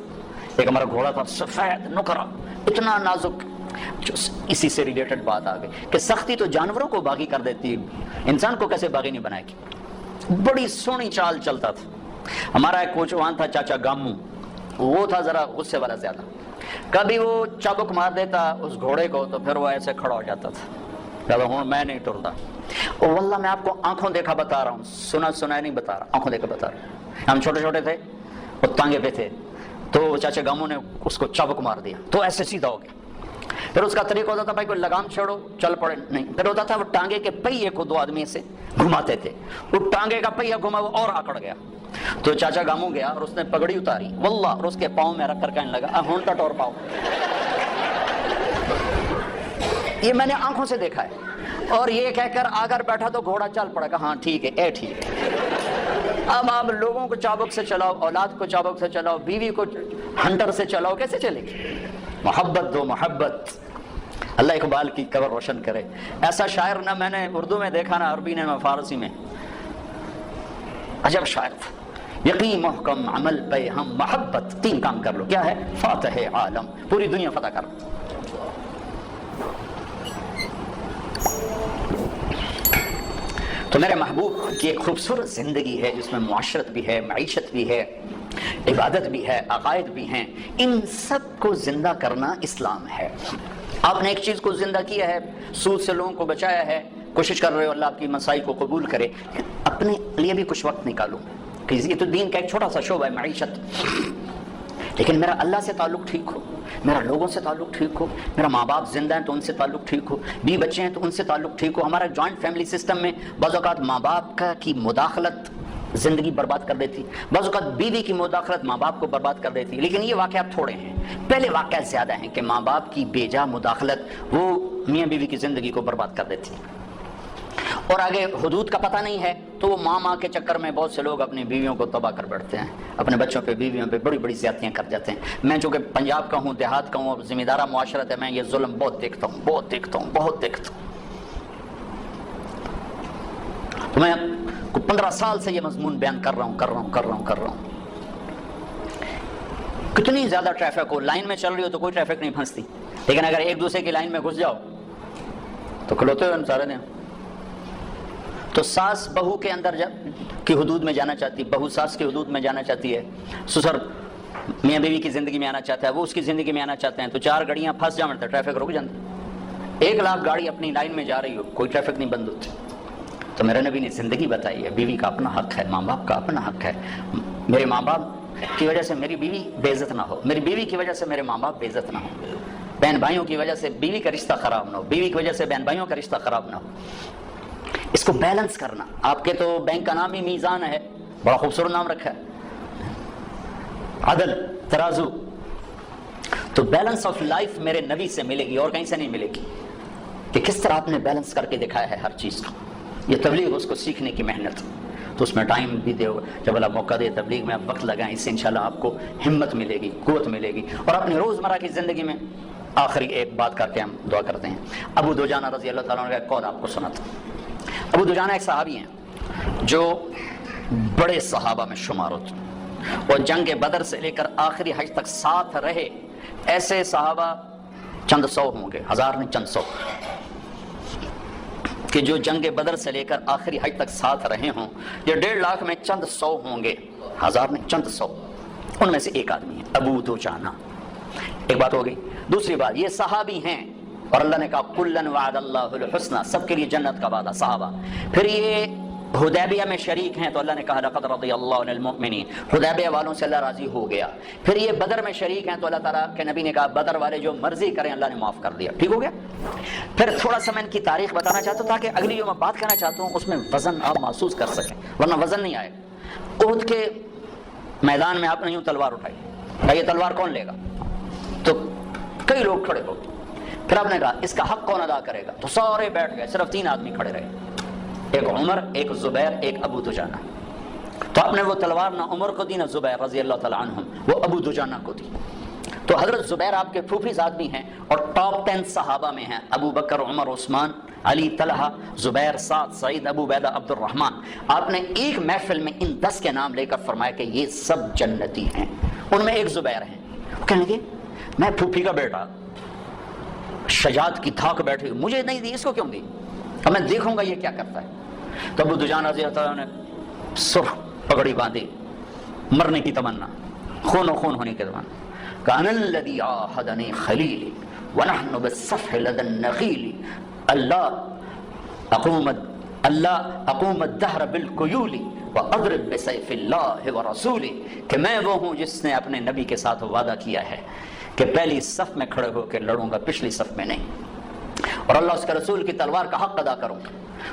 ایک ہمارا گھوڑا تھا سفید نکرا, اتنا نازک. اسی سے ریلیٹڈ بات آ گئی کہ سختی تو جانوروں کو باغی کر دیتی ہے, انسان کو کیسے باغی نہیں بنائے گی. بڑی سونی چال چلتا تھا. ہمارا ایک کوچوان تھا چاچا گامو, وہ تھا ذرا غصے والا زیادہ. کبھی وہ چابک مار دیتا اس گھوڑے کو تو پھر وہ ایسے کھڑا ہو جاتا تھا, کہتا ہوں میں نہیں ٹرتا. اور واللہ میں آپ کو آنکھوں دیکھا بتا رہا ہوں, سنا سنا نہیں بتا رہا, آنکھوں دیکھا بتا رہا ہوں. ہم چھوٹے چھوٹے تھے, وہ تانگے پہ تھے, تو چاچا گامو نے اس کو چابک مار دیا تو ایسے سیدھا ہو گیا. پھر اس کا طریقہ ہوتا تھا بھائی کوئی لگام چھوڑو چل پڑے, نہیں. پھر ہوتا تھا وہ ٹانگے کے پہیے کو دو آدمی سے گھماتے تھے, وہ ٹانگے کا پہیہ گھما وہ اور آکڑ گیا. تو چاچا گامو گیا اور اس نے پگڑی اتاری واللہ, اور اس کے پاؤں میں رکھ کر کہنے لگا ہون کا ٹور پاؤ. یہ میں نے آنکھوں سے دیکھا ہے. اور یہ کہہ کر آ کر بیٹھا تو گھوڑا چل پڑا کہ ہاں ٹھیک ہے اے ٹھیک ہے۔ اب آپ لوگوں کو چابک سے چلاؤ، اولاد کو چابک سے چلاؤ، بیوی کو ہنٹر سے چلاؤ، کیسے چلے گی؟ محبت دو محبت۔ اللہ اقبال کی قبر روشن کرے۔ ایسا شاعر نہ میں نے اردو میں دیکھا نہ عربی نے، نہ فارسی میں، عجب شاعر تھا۔ یقین محکم عمل پہ ہم محبت، تین کام کر لو، کیا ہے؟ فاتح عالم، پوری دنیا فتح کر۔ تو میرے محبوب کی ایک خوبصورت زندگی ہے جس میں معاشرت بھی ہے، معیشت بھی ہے، عبادت بھی ہے، عقائد بھی ہیں۔ ان سب کو زندہ کرنا اسلام ہے۔ آپ نے ایک چیز کو زندہ کیا ہے، سود سے لوگوں کو بچایا ہے، کوشش کر رہے ہو اللہ آپ کی مسائل کو قبول کرے، اپنے لیے بھی کچھ وقت نکالو کہ یہ تو دین کا ایک چھوٹا سا شعبہ ہے، معیشت، لیکن میرا اللہ سے تعلق ٹھیک ہو، میرا لوگوں سے تعلق ٹھیک ہو، میرا ماں باپ زندہ ہیں تو ان سے تعلق ٹھیک ہو، بیوی بچے ہیں تو ان سے تعلق ٹھیک ہو۔ ہمارا جوائنٹ فیملی سسٹم میں بعض اوقات ماں باپ کی مداخلت زندگی برباد کر دیتی، بعض اوقات بیوی کی مداخلت ماں باپ کو برباد کر دیتی، لیکن یہ واقعات تھوڑے ہیں۔ پہلے واقعات زیادہ ہیں کہ ماں باپ کی بے جا مداخلت وہ میاں بیوی کی زندگی کو برباد کر دیتی، اور آگے حدود کا پتہ نہیں ہے تو وہ ماں کے چکر میں بہت سے لوگ اپنی بیویوں کو تباہ کر بیٹھتے ہیں، اپنے بچوں پہ بیویوں پہ بڑی بڑی زیادتیاں کر جاتے ہیں۔ میں چونکہ پنجاب کا ہوں، دیہات کا ہوں، اور ذمہ دارہ معاشرت ہے، میں یہ ظلم بہت دیکھتا ہوں، بہت دیکھتا ہوں، بہت دیکھتا ہوں۔ تو میں 15 سال سے یہ مضمون بیان کر رہا ہوں۔ کتنی زیادہ ٹریفک ہو، لائن میں چل رہی ہو تو کوئی ٹریفک نہیں پھنستی، لیکن اگر ایک دوسرے کی لائن میں گھس جاؤ تو کھلوتے ہوئے سارے دن۔ تو ساس بہو کے اندر کی حدود میں جانا چاہتی ہے، بہو ساس کی حدود میں جانا چاہتی ہے، سسر میاں بیوی کی زندگی میں آنا چاہتا ہے، وہ اس کی زندگی میں آنا چاہتے ہیں، تو 4 گاڑیاں پھنس جاؤں تو ٹریفک رک جاتی۔ 1 لاکھ گاڑی اپنی لائن میں جا رہی ہو، کوئی ٹریفک نہیں بند ہوتی۔ تو میرے نبی نے زندگی بتائی ہے، بیوی کا اپنا حق ہے، ماں باپ کا اپنا حق ہے۔ میرے ماں باپ کی وجہ سے میری بیوی بے عزت نہ ہو، میری بیوی کی وجہ سے میرے ماں باپ بے عزت نہ ہو، بہن بھائیوں کی وجہ سے بیوی کا رشتہ خراب نہ ہو، بیوی کی وجہ سے بہن بھائیوں کا رشتہ خراب نہ ہو۔ اس کو بیلنس کرنا، آپ کے تو بینک کا نام ہی میزان ہے، بڑا خوبصورت نام رکھا ہے، عدل، ترازو۔ تو بیلنس آف لائف میرے نبی سے ملے گی اور کہیں سے نہیں ملے گی، کہ کس طرح آپ نے بیلنس کر کے دکھایا ہے ہر چیز کو۔ یہ تبلیغ، اس کو سیکھنے کی محنت، تو اس میں ٹائم بھی دے، جب اللہ موقع دے تبلیغ میں آپ وقت لگائیں، اس سے انشاءاللہ آپ کو ہمت ملے گی، قوت ملے گی، اور اپنی روزمرہ کی زندگی میں۔ آخری ایک بات کر کے ہم دعا کرتے ہیں۔ ابو دجانہ رضی اللہ تعالیٰ عنہ کا ایک قول آپ کو سناتا ہوں۔ ابو دجانہ ایک صحابی ہیں جو بڑے صحابہ میں شمار ہوتے ہیں، اور جنگ بدر سے لے کر آخری حج تک ساتھ رہے ایسے صحابہ چند سو ہوں گے، 1000 نہیں چند سو، کہ جو جنگ بدر سے لے کر آخری حج تک ساتھ رہے ہوں۔ یہ 1.5 لاکھ میں چند سو ہوں گے، 1000 نہیں چند سو، ان میں سے ایک آدمی ہے ابو دجانہ۔ ایک بات ہو گئی۔ دوسری بات، یہ صحابی ہیں اور اللہ نے کہا کلن وعد اللہ الحسنى، سب کے لیے جنت کا وعدہ، صحابہ۔ پھر یہ حدیبیہ میں شریک ہیں تو اللہ نے کہا لقد رضی اللہ عن المؤمنین، حدیبیہ والوں سے اللہ راضی ہو گیا۔ پھر یہ بدر میں شریک ہیں تو اللہ تعالیٰ کے نبی نے کہا بدر والے جو مرضی کریں اللہ نے معاف کر دیا، ٹھیک ہو گیا۔ پھر تھوڑا سا میں ان کی تاریخ بتانا چاہتا ہوں تاکہ اگلی جو میں بات کرنا چاہتا ہوں اس میں وزن آپ محسوس کر سکیں، ورنہ وزن نہیں آئے۔ احد کے میدان میں آپ نے یوں تلوار اٹھائی، یہ تلوار کون لے گا؟ تو کئی لوگ کھڑے ہو گئے۔ پھر آپ نے کہا اس کا حق کون ادا کرے گا؟ تو سارے بیٹھ گئے، صرف 3 آدمی کھڑے رہے، ایک عمر، ایک زبیر، ایک ابو دجانہ۔ تو آپ نے وہ تلوار نہ عمر کو دی نہ زبیر رضی اللہ تعالیٰ عنہم، وہ ابو دجانہ کو دی۔ تو حضرت زبیر آپ کے پھوپھیز آدمی ہیں اور ٹاپ 10 صحابہ میں ہیں، ابو بکر، عمر، عثمان، علی، طلحہ، زبیر، سعد، سعید، ابو عبیدہ، عبد الرحمن۔ آپ نے ایک محفل میں ان 10 کے نام لے کر فرمایا کہ یہ سب جنتی ہیں۔ ان میں ایک زبیر ہیں، کہنے لگے میں پھوپھی کا بیٹا، شجاعت کی دھاک بیٹھی، مجھے نہیں دی، اس کو کیوں دی؟ اب میں دیکھوں گا یہ کیا کرتا ہے۔ تو ابو دجانہ رضی اللہ عنہ نے سرخ پگڑی باندھی، مرنے کی تمنا، خون و خون ہونے کی تمنا، کان الذی عاہدنی خلیلی ونحن بالصفح لدى النخیل، اللہ اقوم الدہر بالقیول واضرب بسیف اللہ ورسولہ، کہ میں وہ ہوں جس نے اپنے نبی کے ساتھ وعدہ کیا ہے کہ پہلی صف میں کھڑے ہو کے لڑوں گا، پچھلی صف میں نہیں، اور اللہ اس کے رسول کی تلوار کا حق ادا کروں گا۔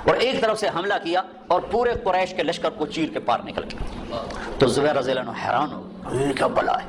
اور ایک طرف سے حملہ کیا اور پورے قریش کے لشکر کو چیر کے پار نکل گیا۔ تو زبیر رضی اللہ عنہ حیران ہو، یہ کیا بلا ہے؟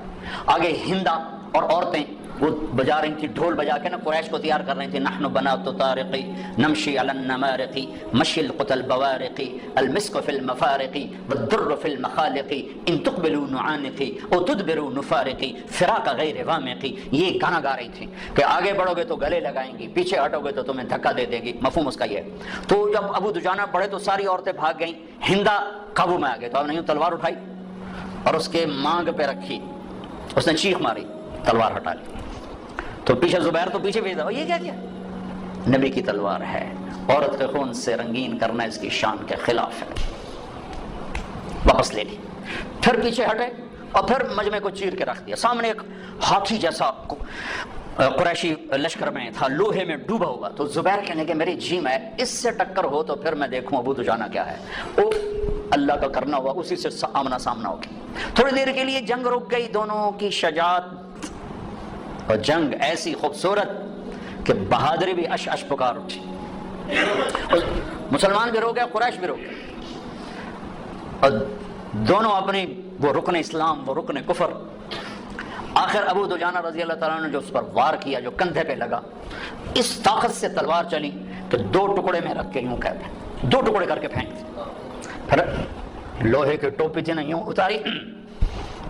آگے ہندا اور عورتیں وہ بجا رہی تھی ڈھول بجا کے نا، قریش کو تیار کر رہی تھی. نحن بنات طارقی نمشی علی النمارقی مشی القتل بوارقی المسک فی المفارقی والدر فی المخالقی ان تقبلوا نعانقی او تدبروا نفارقی فراق غیر وامقی. یہ گانا گا رہی تھی کہ آگے بڑھو گے تو گلے لگائیں گی، پیچھے ہٹو گے تو تمہیں دھکا دے دے گی. مفہوم اس کا یہ ہے. تو جب ابو دجانہ پڑھے تو ساری عورتیں بھاگ گئیں. ہندا قابو میں آ گئے تو آپ نے یوں تلوار اٹھائی اور اس کے مانگ پہ رکھی. اس نے چیخ ماری، تلوار ہٹا لی. تو پیچھے زبیر تو پیچھے بھیج دیا. یہ کیا نبی کی تلوار ہے، عورت کے خون سے رنگین کرنا اس کی شان کے خلاف ہے. واپس لے لی. پھر پیچھے ہٹے اور پھر مجمع کو چیر کے رکھ دیا. سامنے ایک ہاتھی جیسا قریشی لشکر میں تھا، لوہے میں ڈوبا ہوا. تو زبیر کہنے کہ میری جی میں اس سے ٹکر ہو تو پھر میں دیکھوں ابو دجانہ کیا ہے. وہ اللہ کا کرنا ہوا، اسی سے آمنا سامنا ہو گیا. تھوڑی دیر کے لیے جنگ رک گئی. دونوں کی شجاعت اور جنگ ایسی خوبصورت کہ بہادری بھی اش اش پکار اٹھی. مسلمان بھی رو گیا، قریش بھی رو گیا، اور دونوں اپنی وہ رکن اسلام وہ رکن کفر. آخر ابو دجانہ رضی اللہ تعالیٰ نے جو اس پر وار کیا، جو کندھے پہ لگا، اس طاقت سے تلوار چلی کہ 2 ٹکڑے میں رکھ کے یوں کہتے ہیں 2 ٹکڑے کر کے پھینک دی. پھر لوہے کی ٹوپی تھی نا، یوں اتاری.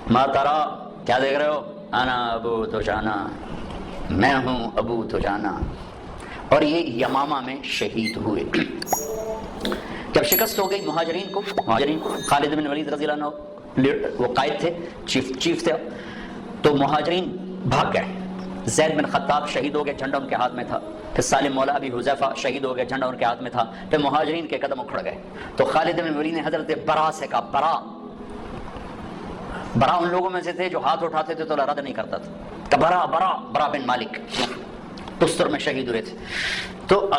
ما ترا، کیا دیکھ رہے ہو؟ انا ابو دجانہ، میں ہوں ابو دجانہ. اور یہ یمامہ میں شہید ہوئے. جب شکست ہو گئی مہاجرین کو، خالد بن ولید رضی اللہ عنہ وہ قائد تھے، چیف تھے. تو مہاجرین بھاگ گئے. زید بن خطاب شہید ہو گئے، جھنڈا ان کے ہاتھ میں تھا. پھر سالم مولا ابی حذیفہ شہید ہو گئے، جھنڈا ان کے ہاتھ میں تھا. پھر مہاجرین کے قدم اکھڑ گئے. تو خالد بن ولید نے حضرت برا سے کہا، برا ان لوگوں میں سے تھے جو ہاتھ اٹھاتے تھے تو رد نہیں کرتا تھا. کہ برا بن مالک تستر میں شہید ہوئے تھے. تو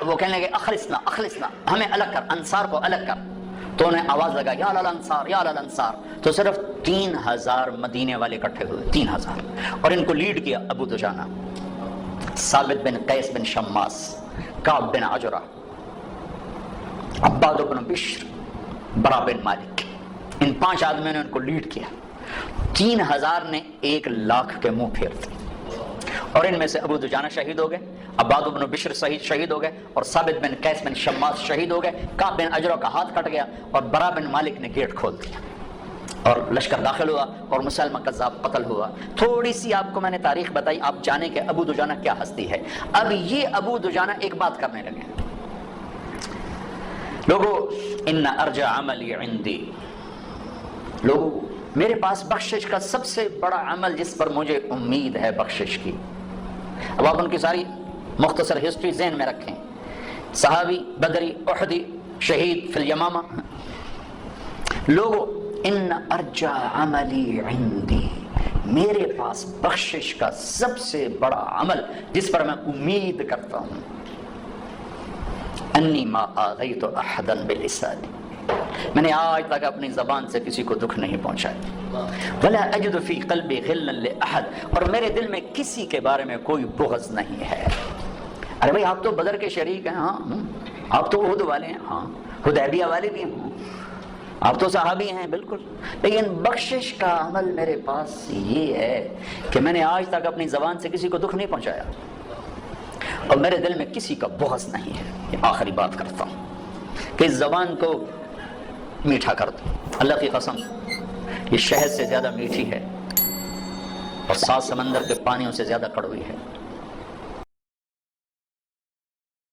وہ کہنے لگے اخلصنا، ہمیں الگ کر، انصار کو الگ کر. تو انہیں آواز لگا یا للانصار یا للانصار. تو صرف 3000 مدینے والے اکٹھے ہوئے، 3000. اور ان کو لیڈ کیا ابو دجانہ، ثابت بن قیس بن شماس، کعب بن عجرہ، عباد بن بشر، برا بن مالک. ان 5 آدمیوں نے ان کو لیڈ کیا. 3000 نے 1,00,000 کے منہ پھیر دیے. اور ان میں سے ابو دجانہ شہید ہو گئے، عباد بن بشر شہید ہو گئے، اور ثابت بن قیس بن شماس شہید ہو گئے. کعب بن عجرہ کا ہاتھ کٹ گیا اور برا بن مالک نے گیٹ کھول دیا اور لشکر داخل ہوا اور مسلمہ کذاب قتل ہوا. تھوڑی سی آپ کو میں نے تاریخ بتائی، آپ جانیں کہ ابو دجانہ کیا ہستی ہے. اب یہ ابو دجانہ ایک بات کرنے لگے، لوگو ان ارجع عملی عندی، لوگو میرے پاس بخشش کا سب سے بڑا عمل جس پر مجھے امید ہے بخشش کی. اب آپ ان کی ساری مختصر ہسٹری ذہن میں رکھیں. صحابی، بدری، احدی، شہید فی الیمامہ. لوگو ان ارجع عملی عندی، میرے پاس بخشش کا سب سے بڑا عمل جس پر میں امید کرتا ہوں، انی ما آذیت احدا بلسانی، میں نے آج تک اپنی زبان سے کسی کو دکھ نہیں پہنچایا. ولا اجد فی قلبی غلا لاحد، اور میرے دل میں کسی کے بارے میں کوئی بغض نہیں ہے. ارے بھائی آپ تو بدر کے شریک ہیں، ہاں آپ تو احد والے ہیں، ہاں حدیبیہ والے بھی ہیں، آپ تو صحابی ہیں بالکل، لیکن بخشش کا عمل میرے پاس یہ ہے کہ میں نے آج تک اپنی زبان سے کسی کو دکھ نہیں پہنچایا اور میرے دل میں کسی کا بغض نہیں ہے. یہ آخری بات کرتا ہوں کہ اس زبان کو میٹھا کر دو. اللہ کی قسم یہ شہد سے زیادہ میٹھی ہے اور 7 سمندر کے پانیوں سے زیادہ کڑوی ہے.